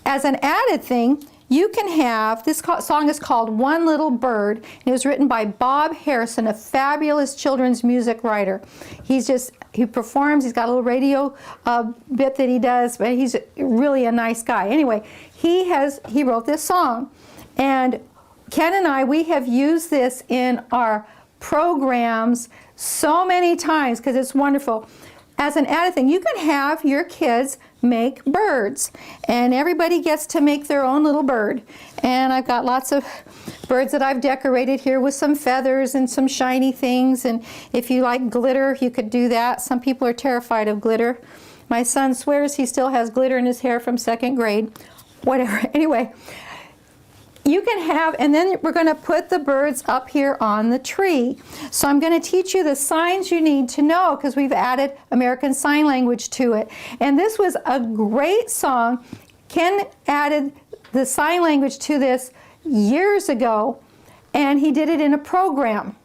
as an added thing, you can have, this song is called One Little Bird, and it was written by Bob Harrison, a fabulous children's music writer. He performs, he's got a little radio bit that he does, but he's really a nice guy. Anyway, he wrote this song, and Ken and I, we have used this in our programs so many times because it's wonderful. As an added thing, you can have your kids make birds, and everybody gets to make their own little bird. And I've got lots of birds that I've decorated here with some feathers and some shiny things, and if you like glitter, you could do that. Some people are terrified of glitter. My son swears he still has glitter in his hair from 2nd grade. Whatever. Anyway, you can have, and then we're going to put the birds up here on the tree. So I'm going to teach you the signs you need to know because we've added American Sign Language to it. And this was a great song. Ken added the sign language to this years ago, and he did it in a program,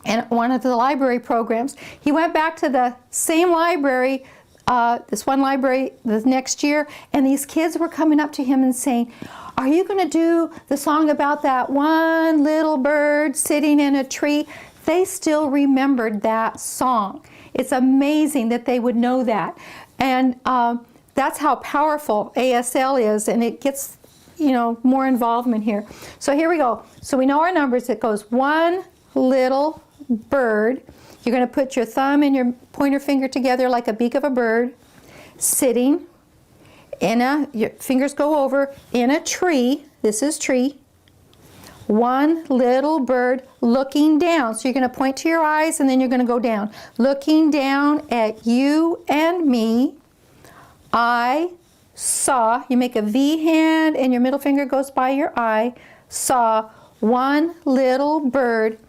in one of the library programs. He went back to the same library, this one library the next year, and these kids were coming up to him and saying, "Are you going to do the song about that one little bird sitting in a tree?" They still remembered that song. It's amazing that they would know that. And that's how powerful ASL is, and it gets, more involvement here. So here we go. So we know our numbers. It goes one little bird. You're going to put your thumb and your pointer finger together like a beak of a bird, sitting your fingers go over in a tree. This is tree. One little bird looking down. So you're going to point to your eyes and then you're going to go down. Looking down at you and me. I saw, you make a V hand and your middle finger goes by your eye, saw one little bird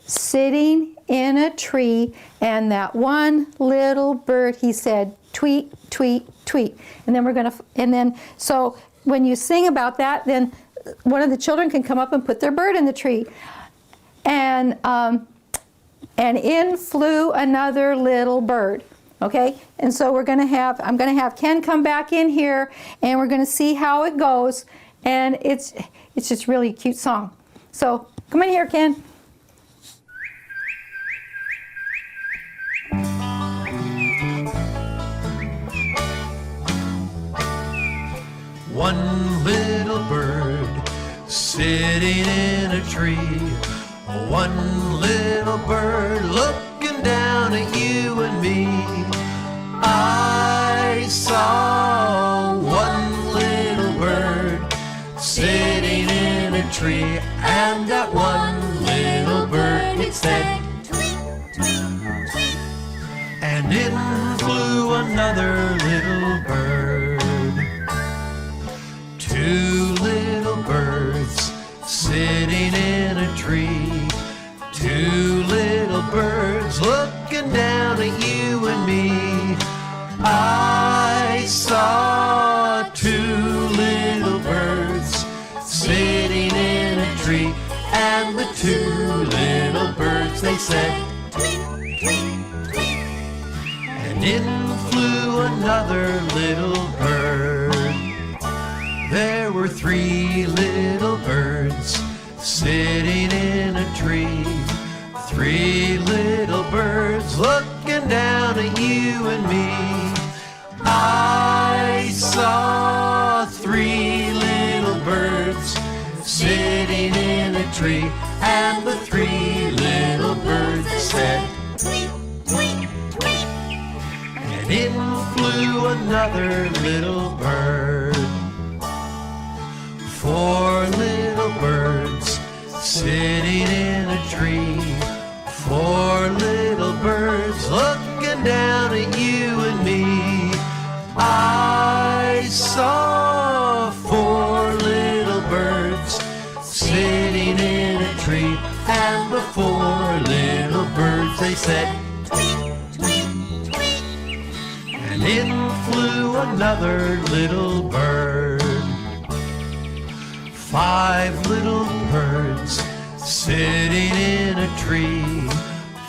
sitting in a tree, and that one little bird, he said, tweet, tweet, tweet. And then so when you sing about that, then one of the children can come up and put their bird in the tree. And in flew another little bird. Okay, and so I'm going to have Ken come back in here, and we're going to see how it goes. And it's just really a cute song. So come in here, Ken. One little bird sitting in a tree. One little bird looking down at you and me. I saw one little bird sitting in a tree, and that one little bird, it said, tweet, tweet, tweet. and in flew another little bird. Two little birds sitting in a tree. Two little birds looking down at you and me. I saw two little birds sitting in a tree, and the two little birds, they said, Tweet, tweet, tweet. and in flew another little bird. There were three little birds sitting in a tree. Three little birds looking down at you and me. I saw three little birds sitting in a tree, and the three little birds said, Tweet, tweet, tweet. and in flew another little bird. Four little birds sitting in a tree. Four little birds looking down at you and me. I saw four little birds sitting in a tree, and the four little birds, they said, Tweet, tweet, tweet. and in flew another little bird. Five little birds sitting in a tree.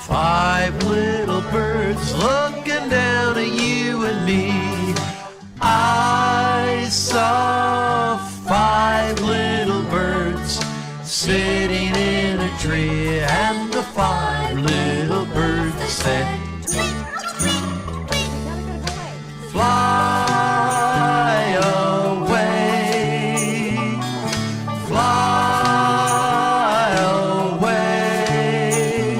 Five little birds looking down at you and me. I saw five little birds sitting in a tree, and the five little birds said, Tweet, tweet, tweet. fly away, fly away,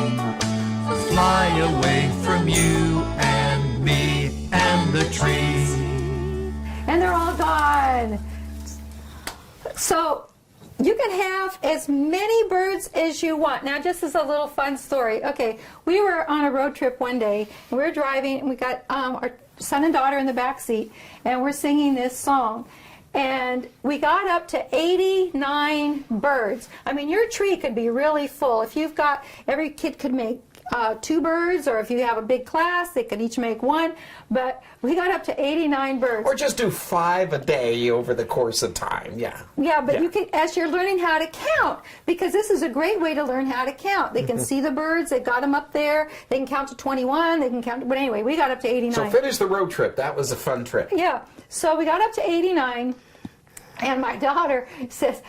fly away from you and me and the trees. And they're all gone. So you can have as many birds as you want. Now, just as a little fun story. Okay, we were on a road trip one day, and we were driving, and we got our son and daughter in the back seat, and we're singing this song. And we got up to 89 birds. I mean, your tree could be really full. If you've got, every kid could make 2 birds, or if you have a big class, they could each make 1. But we got up to 89 birds. Or just do 5 a day over the course of time. Yeah. Yeah, but you can, as you're learning how to count, because this is a great way to learn how to count. They can see the birds, they've got them up there, they can count to 21, they can count, but anyway, we got up to 89. So finish the road trip. That was a fun trip. Yeah, so we got up to 89, and my daughter says,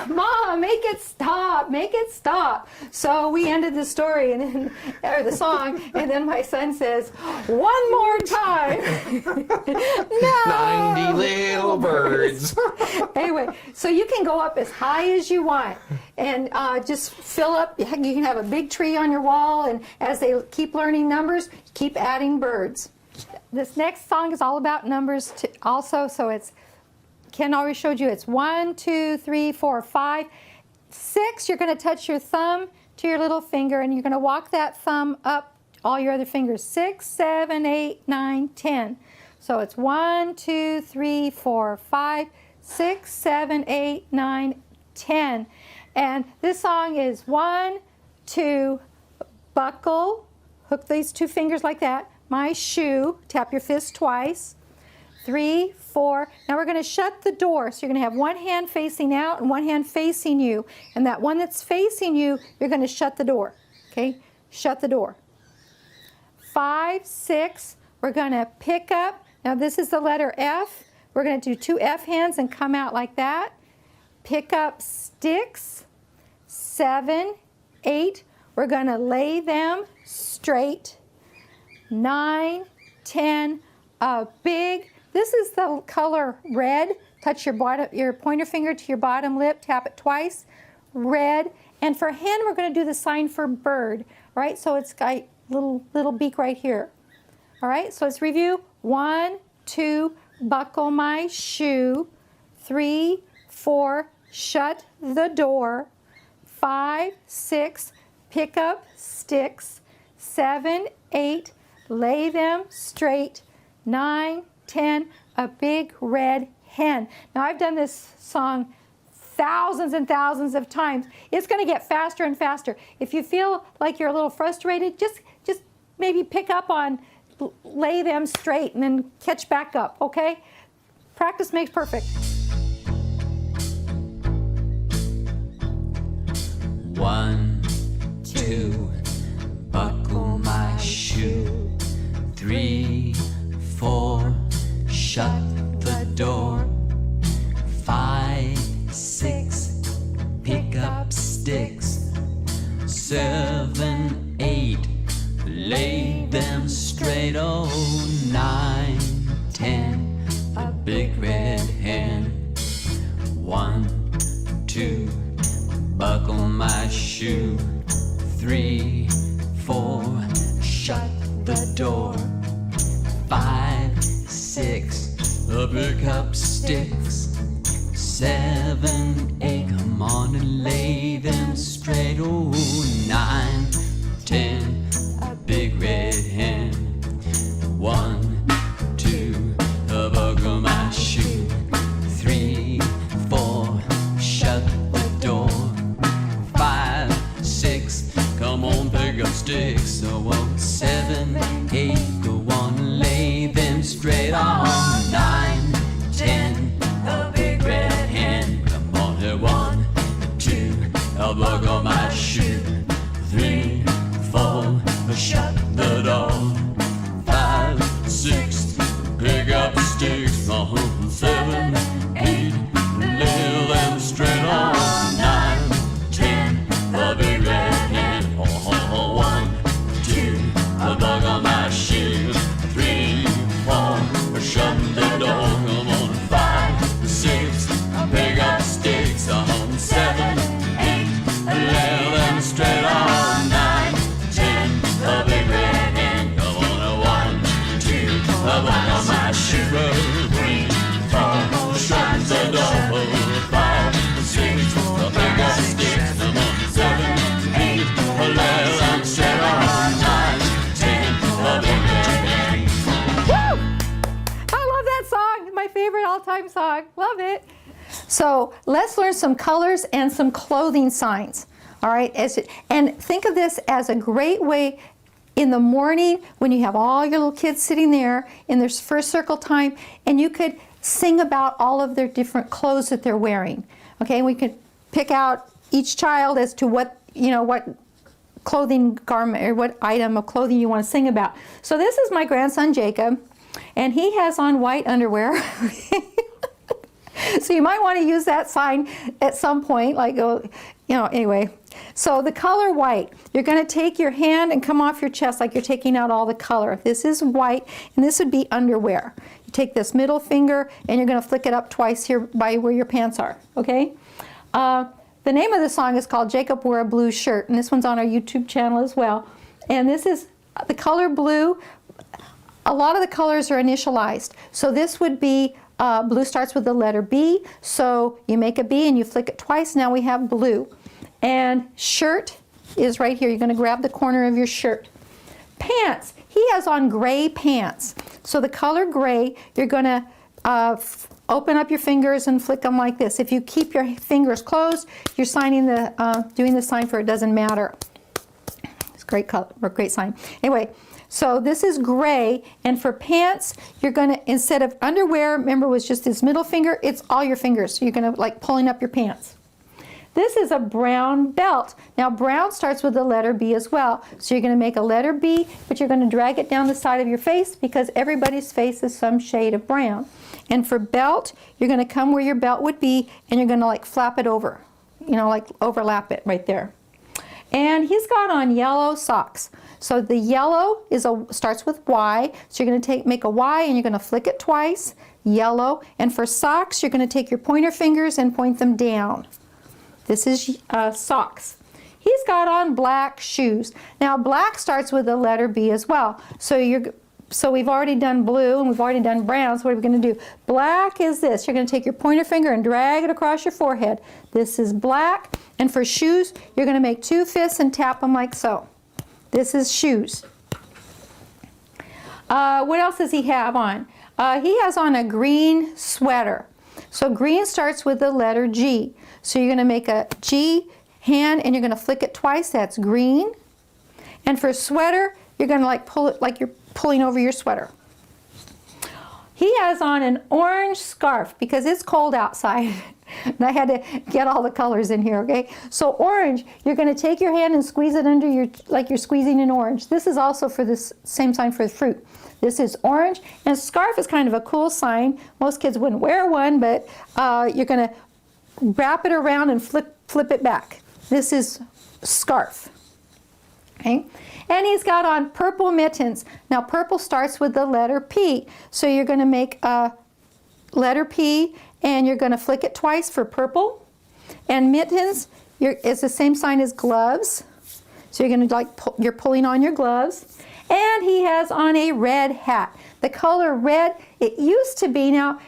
Mom, make it stop, make it stop. So we ended the story, and then, or the song, and then my son says, one more time. No. 90 little birds. Anyway, so you can go up as high as you want, and just fill up. You can have a big tree on your wall, and as they keep learning numbers, keep adding birds. This next song is all about numbers also, so it's, Ken already showed you, it's 1, 2, 3, 4, 5, 6. You're going to touch your thumb to your little finger, and you're going to walk that thumb up all your other fingers. 6, 7, 8, 9, 10. So it's 1, 2, 3, 4, 5, 6, 7, 8, 9, 10. And this song is 1, 2, buckle, hook these 2 fingers like that, my shoe, tap your fist twice, 3, 4. Now we're going to shut the door. So you're going to have one hand facing out and one hand facing you. And that one that's facing you, you're going to shut the door. Okay? Shut the door. 5, 6. We're going to pick up. Now this is the letter F. We're going to do 2 F hands and come out like that. Pick up sticks. 7, 8. We're going to lay them straight. 9, 10. A big, this is the color red touch your pointer finger to your bottom lip, tap it twice. Red. And for hen, we're going to do the sign for bird. All right, so it's got little beak right here. All right, so let's review. 1, 2, buckle my shoe. 3, 4, shut the door. 5, 6, pick up sticks. 7, 8, lay them straight. 9, 10, a big red hen. Now I've done this song thousands and thousands of times. It's going to get faster and faster. If you feel like you're a little frustrated, just maybe pick up on lay them straight and then catch back up, okay? Practice makes perfect. 1, 2, buckle my shoe. 3, 4, shut the door. 5, 6, pick up sticks. 7, 8, lay them straight. Oh, 9, 10, a big red hen. 1, 2, buckle my shoe. 3, 4, shut the door. 5, 6, pick up sticks. 7, 8, come on and lay them straight. Oh, 9, 10, a big red hen. 1, 2, buckle my shoe. 3, 4, shut the door. 5, 6, come on, pick up sticks. So 7, 8, go on and lay them straight. On 9, 10, a big red hen. Come on, 1, 2, I'll buckle my shoe. 3, 4, shut the door. 5, 6, pick up sticks. 7, 8, lay them straight. On 9, 10, a big red hen. 1, 2, I'll buckle my shoe. 3, 4, shut the door. Come on, 5, 6, pick up sticks. 7, 8, lay them straight. On 9, 10, a big red hen. Come on, 1, 2, buckle my shoe. 3, 4, shut the door. 5, 6, pick up sticks. Come on, 7, 8, lay them straight. On 9, 10, a big red hen. Woo! I love that song. My favorite all-time song. Love it. So let's learn some colors and some clothing signs. All right, and think of this as a great way in the morning when you have all your little kids sitting there in their first circle time, and you could sing about all of their different clothes that they're wearing. Okay, we could pick out each child as to what clothing garment or what item of clothing you want to sing about. So this is my grandson Jacob, and he has on white underwear. So you might want to use that sign at some point, like, anyway. So the color white, you're going to take your hand and come off your chest like you're taking out all the color. This is white, and this would be underwear. You take this middle finger, and you're going to flick it up twice here by where your pants are, okay? The name of the song is called Jacob Wore a Blue Shirt, and this one's on our YouTube channel as well. And this is the color blue. A lot of the colors are initialized. So this would be blue starts with the letter B, so you make a B and you flick it twice. Now we have blue. And shirt is right here. You're going to grab the corner of your shirt. Pants. He has on gray pants. So the color gray, you're going to open up your fingers and flick them like this. If you keep your fingers closed, you're signing doing the sign for it doesn't matter. It's a great color, or great sign. Anyway. So this is gray, and for pants, you're going to, instead of underwear, remember, was just this middle finger, it's all your fingers. So you're going to like pulling up your pants. This is a brown belt. Now brown starts with the letter B as well. So you're going to make a letter B, but you're going to drag it down the side of your face because everybody's face is some shade of brown. And for belt, you're going to come where your belt would be, and you're going to like flap it over, like overlap it right there. And he's got on yellow socks. So the yellow starts with Y. So you're going to make a Y and you're going to flick it twice. yellow. And for socks, you're going to take your pointer fingers and point them down. This is socks. He's got on black shoes. Now black starts with the letter B as well. So we've already done blue and we've already done brown. So what are we going to do? Black is this. You're going to take your pointer finger and drag it across your forehead. This is black. And for shoes, you're going to make 2 fists and tap them like so. This is shoes. What else does he have on? He has on a green sweater. So green starts with the letter G. So you're going to make a G hand and you're going to flick it twice. That's green. And for sweater, you're going to like pull it like you're pulling over your sweater. He has on an orange scarf because it's cold outside. And I had to get all the colors in here, okay? So orange, you're going to take your hand and squeeze it under your, like you're squeezing an orange. This is also for this same sign for the fruit. This is orange, and scarf is kind of a cool sign. Most kids wouldn't wear one, but you're going to wrap it around and flip it back. This is scarf, okay? And he's got on purple mittens. Now purple starts with the letter P. So you're going to make a letter P and you're going to flick it twice for purple. And mittens is the same sign as gloves. So you're going to you're pulling on your gloves. And he has on a red hat. The color red, it used to be, now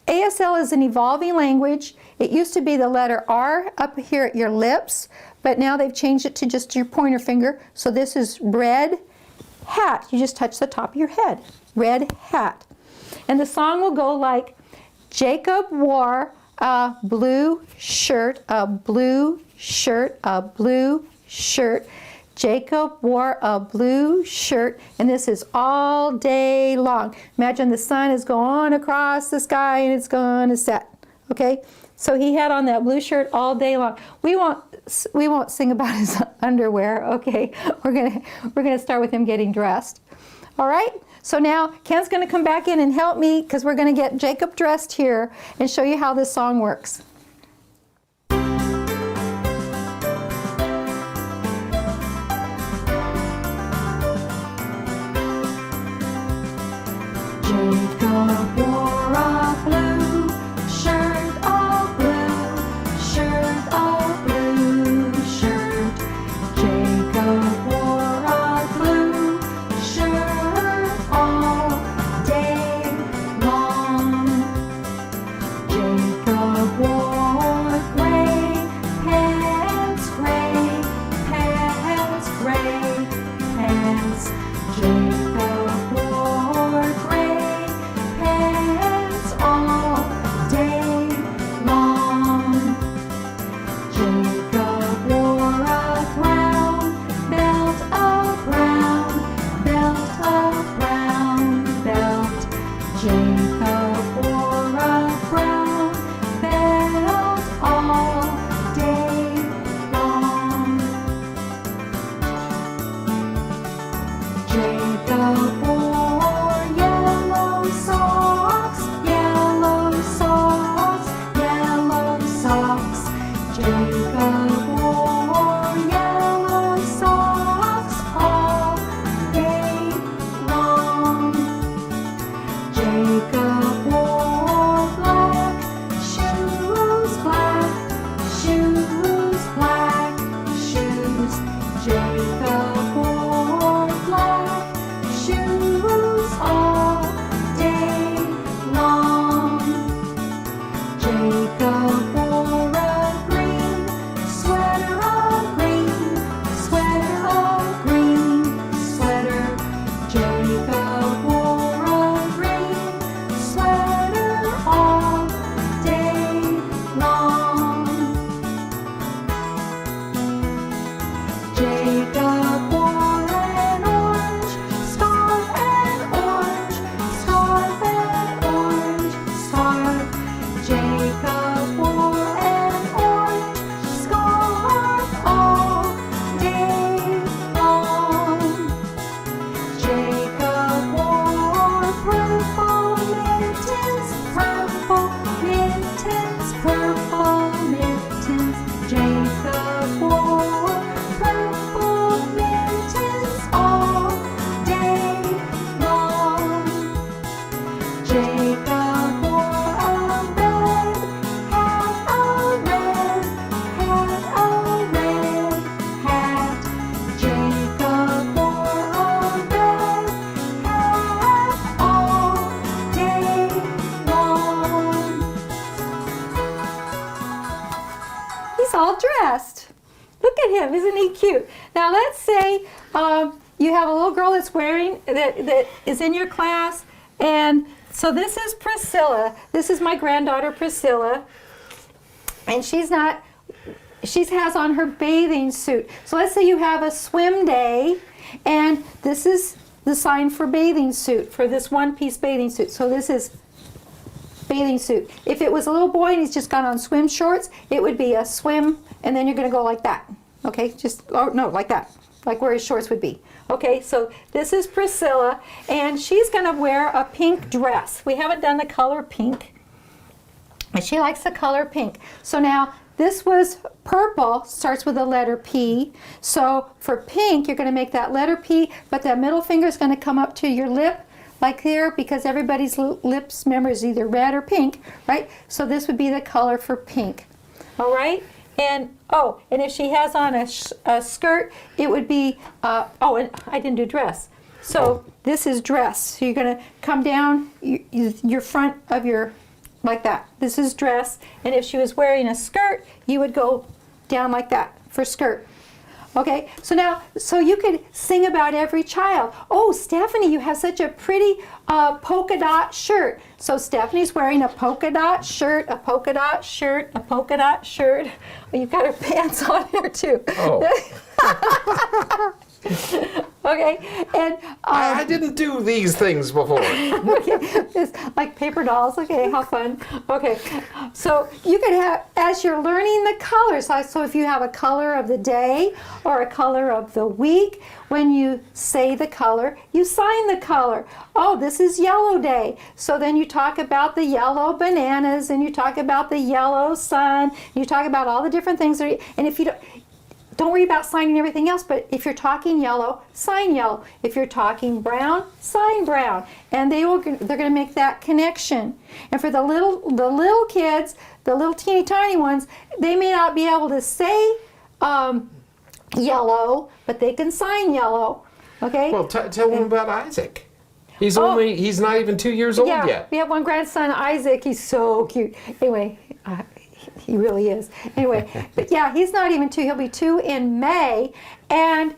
ASL is an evolving language. It used to be the letter R up here at your lips, but now they've changed it to just your pointer finger. So this is red hat. You just touch the top of your head. Red hat. And the song will go like, Jacob wore a blue shirt, a blue shirt, a blue shirt. Jacob wore a blue shirt, and this is all day long. Imagine the sun is going across the sky and it's going to set. Okay, so he had on that blue shirt all day long. We won't sing about his underwear. Okay, we're gonna start with him getting dressed. All right. So now Ken's going to come back in and help me because we're going to get Jacob dressed here and show you how this song works. Jacob wore a blue shirt, a blue shirt, a blue shirt. Jacob wore a blue shirt all day long. Jacob wore at him. Isn't he cute? Now let's say you have a little girl that's that is in your class, and so this is Priscilla. This is my granddaughter Priscilla, and she has on her bathing suit. So let's say you have a swim day, and this is the sign for bathing suit, for this one-piece bathing suit. So this is bathing suit. If it was a little boy and he's just got on swim shorts, it would be a swim, and then you're going to go like that. Okay, like that, like where his shorts would be. Okay, so this is Priscilla, and she's going to wear a pink dress. We haven't done the color pink, but she likes the color pink. So now this was purple, starts with the letter P. So for pink, you're going to make that letter P, but that middle finger is going to come up to your lip, like here, because everybody's lips, remember, is either red or pink, right? So this would be the color for pink. All right? And if she has on a skirt, it would be, and I didn't do dress. So this is dress. So you're going to come down your front of your, like that. This is dress. And if she was wearing a skirt, you would go down like that for skirt. Okay, so you could sing about every child. Oh, Stephanie, you have such a pretty polka dot shirt. So Stephanie's wearing a polka dot shirt, a polka dot shirt, a polka dot shirt. Oh, you've got her pants on here too. Oh. Okay, and I didn't do these things before. okay, it's like paper dolls. Okay, how fun. Okay, so you could have, as you're learning the colors, so if you have a color of the day or a color of the week, when you say the color, you sign the color. Oh, this is yellow day. So then you talk about the yellow bananas, and you talk about the yellow sun, you talk about all the different things. And if you don't worry about signing everything else, but if you're talking yellow, sign yellow. If you're talking brown, sign brown. And they're going to make that connection. And for the little kids, the little teeny tiny ones, they may not be able to say yellow, but they can sign yellow. Okay? Well, tell them about Isaac. He's not even 2 years old yet. We have one grandson, Isaac. He's so cute. Anyway, he really is. Anyway, but yeah, he's not even 2. He'll be 2 in May, and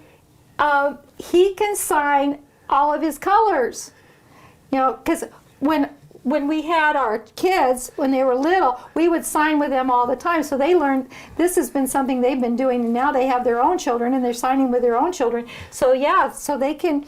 he can sign all of his colors. You know, because when we had our kids, when they were little, we would sign with them all the time. So they learned, this has been something they've been doing, and now they have their own children, and they're signing with their own children. So yeah, so they can,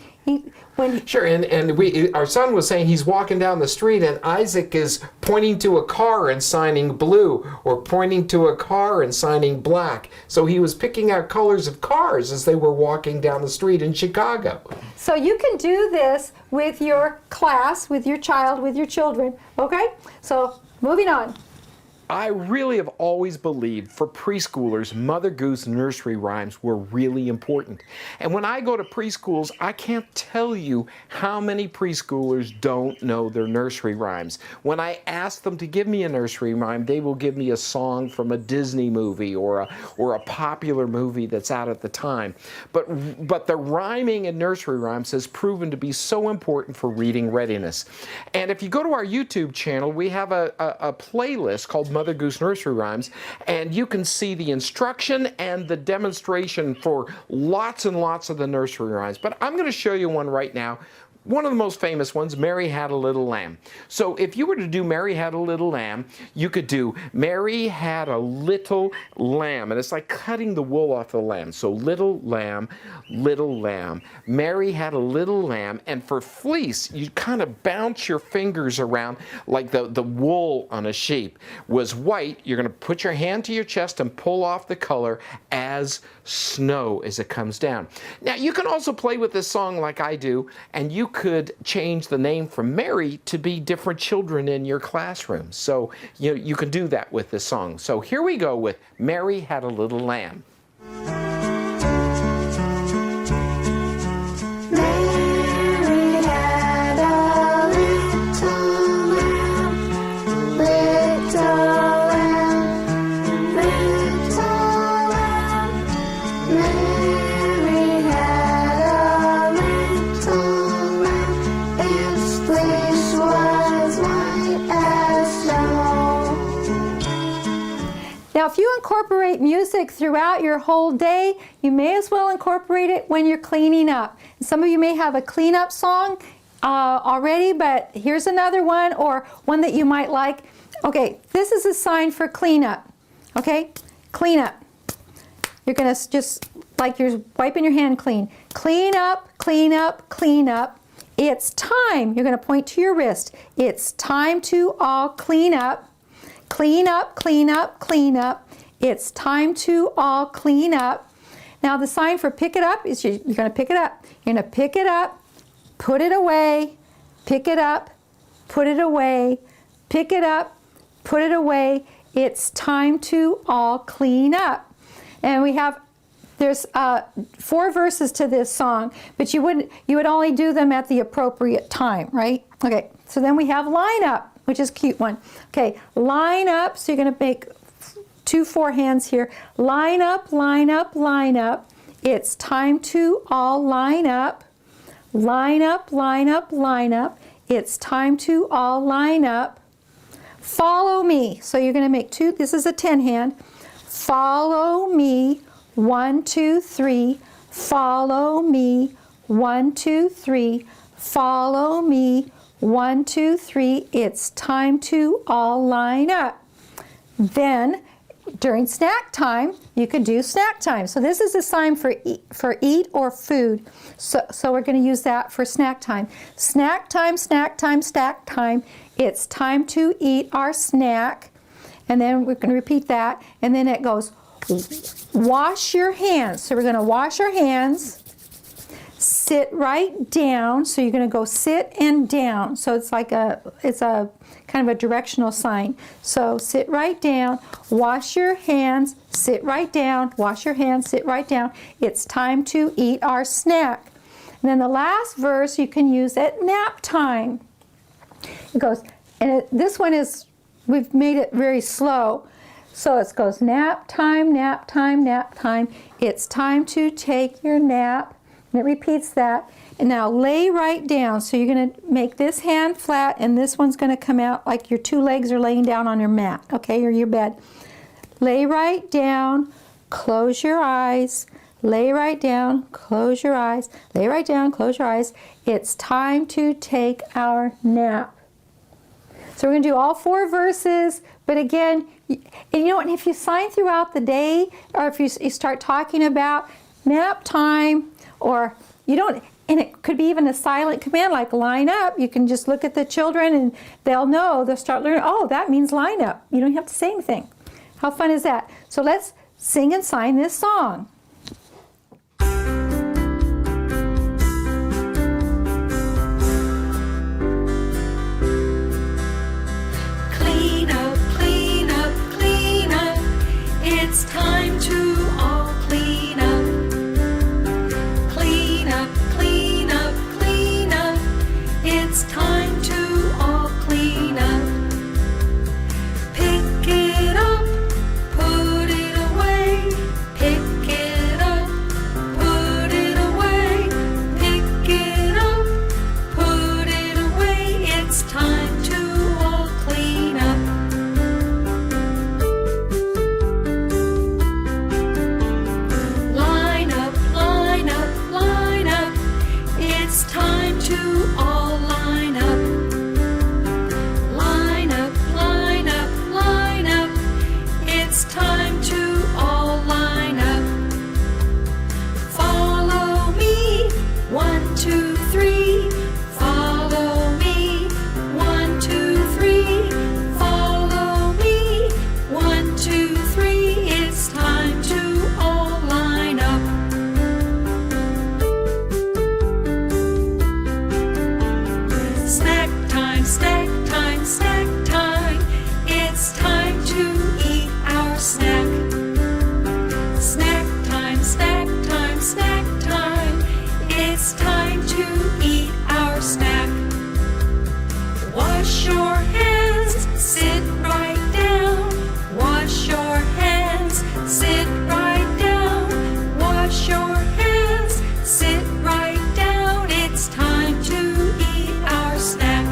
Sure, and our son was saying he's walking down the street and Isaac is pointing to a car and signing blue, or pointing to a car and signing black. So he was picking out colors of cars as they were walking down the street in Chicago. So you can do this with your class, with your child, with your children, okay? So moving on. I really have always believed for preschoolers, Mother Goose nursery rhymes were really important. And when I go to preschools, I can't tell you how many preschoolers don't know their nursery rhymes. When I ask them to give me a nursery rhyme, they will give me a song from a Disney movie or a popular movie that's out at the time. But the rhyming in nursery rhymes has proven to be so important for reading readiness. And if you go to our YouTube channel, we have a playlist called Mother Goose Nursery Rhymes, and you can see the instruction and the demonstration for lots and lots of the nursery rhymes. But I'm going to show you one right now. One of the most famous ones, Mary Had a Little Lamb. So if you were to do Mary Had a Little Lamb, you could do Mary Had a Little Lamb. And it's like cutting the wool off the lamb. So little lamb, Mary had a little lamb. And for fleece, you kind of bounce your fingers around like the wool on a sheep was white. You're going to put your hand to your chest and pull off the color as snow as it comes down. Now, you can also play with this song like I do, and you could change the name from Mary to be different children in your classroom. So you can do that with this song. So here we go with Mary Had a Little Lamb. Now, if you incorporate music throughout your whole day, you may as well incorporate it when you're cleaning up. Some of you may have a cleanup song already, but here's another one, or one that you might like. Okay, this is a sign for cleanup. Okay, cleanup. You're going to just, like you're wiping your hand clean. Clean up, clean up, clean up. It's time. You're going to point to your wrist. It's time to all clean up. Clean up, clean up, clean up. It's time to all clean up. Now the sign for pick it up is you're going to pick it up. You're going to pick it up, put it away, pick it up, put it away, pick it up, put it away. It's time to all clean up. And there's 4 verses to this song, but you would only do them at the appropriate time, right? Okay, so then we have line up, which is a cute one. Okay, line up, so you're going to make 2 4-hands here. Line up, line up, line up. It's time to all line up. Line up, line up, line up. It's time to all line up. Follow me. So you're going to make 2, this is a 10-hand. Follow me, 1, 2, 3. Follow me, 1, 2, 3. Follow me, 1, 2, 3. It's time to all line up. Then, during snack time, you could do snack time. So this is a sign for eat or food. So we're going to use that for snack time. Snack time, snack time, snack time. It's time to eat our snack. And then we're going to repeat that. And then it goes, wash your hands. So we're going to wash our hands. Sit right down. So you're going to go sit and down. So it's like it's a kind of a directional sign. So sit right down, wash your hands, sit right down, wash your hands, sit right down. It's time to eat our snack. And then the last verse you can use at nap time. It goes, and this one is, we've made it very slow. So it goes nap time, nap time, nap time. It's time to take your nap. And it repeats that. And now lay right down. So you're going to make this hand flat, and this one's going to come out like your 2 legs are laying down on your mat, okay, or your bed. Lay right down, close your eyes. Lay right down, close your eyes. Lay right down, close your eyes. It's time to take our nap. So we're going to do all 4 verses, but again, and you know what, if you sign throughout the day, or if you start talking about nap time, or you don't, and it could be even a silent command like line up, you can just look at the children and they'll know, they'll start learning, oh, that means line up. You don't have to say anything. How fun is that? So let's sing and sign this song. Clean up, clean up, clean up. It's time to all clean up. Clean up, clean up, clean up. It's time to all clean up. Pick it up, put it away. Pick it up, put it away. Pick it up, put it away. It's time to all clean up. Line up, line up, line up. It's time to all line up. Line up, line up, line up. It's time to all line up. Follow me, 1, 2, 3. Follow me, 1, 2, 3. Follow me, 1, 2, 3. It's time to all line up. Snack time, snack time, snack time. It's time to eat our snack. Snack time, snack time, snack time. It's time to eat our snack. Wash your hands, sit right down. Wash your hands, sit right down. Wash your hands, sit right down. It's time to eat our snack.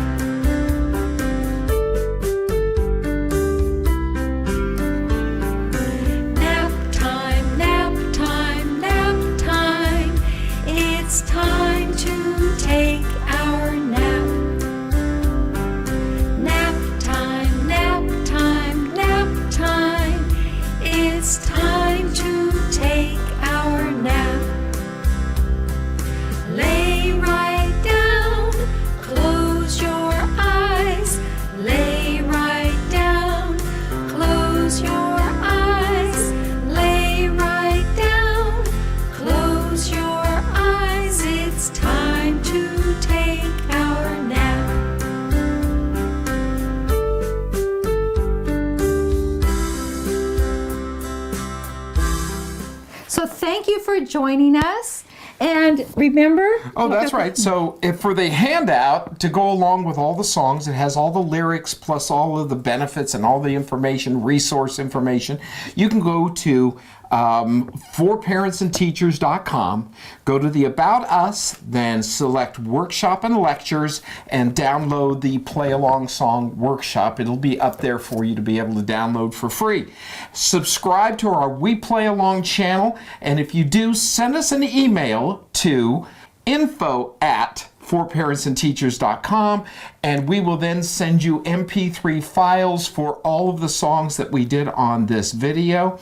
thank you for joining us. And remember... Oh, that's right. So if for the handout to go along with all the songs, it has all the lyrics plus all of the benefits and all the information, resource information. You can go to forparentsandteachers.com, go to the About Us, then select Workshop and Lectures, and download the Play Along Song Workshop. It'll be up there for you to be able to download for free. Subscribe to our We Play Along channel, and if you do, send us an email to info@forparentsandteachers.com, and we will then send you MP3 files for all of the songs that we did on this video.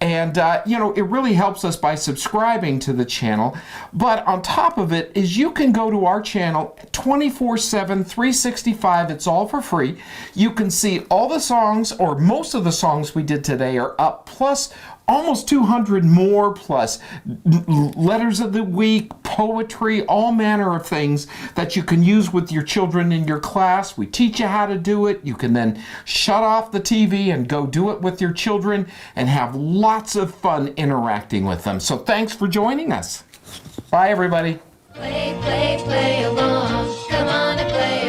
And, it really helps us by subscribing to the channel. But on top of it is you can go to our channel 24/7, 365. It's all for free. You can see all the songs, or most of the songs we did today are up, plus almost 200 more, plus letters of the week, poetry, all manner of things that you can use with your children in your class. We teach you how to do it. You can then shut off the TV and go do it with your children and have lots of fun interacting with them. So thanks for joining us. Bye, everybody. Play, play, play along. Come on and play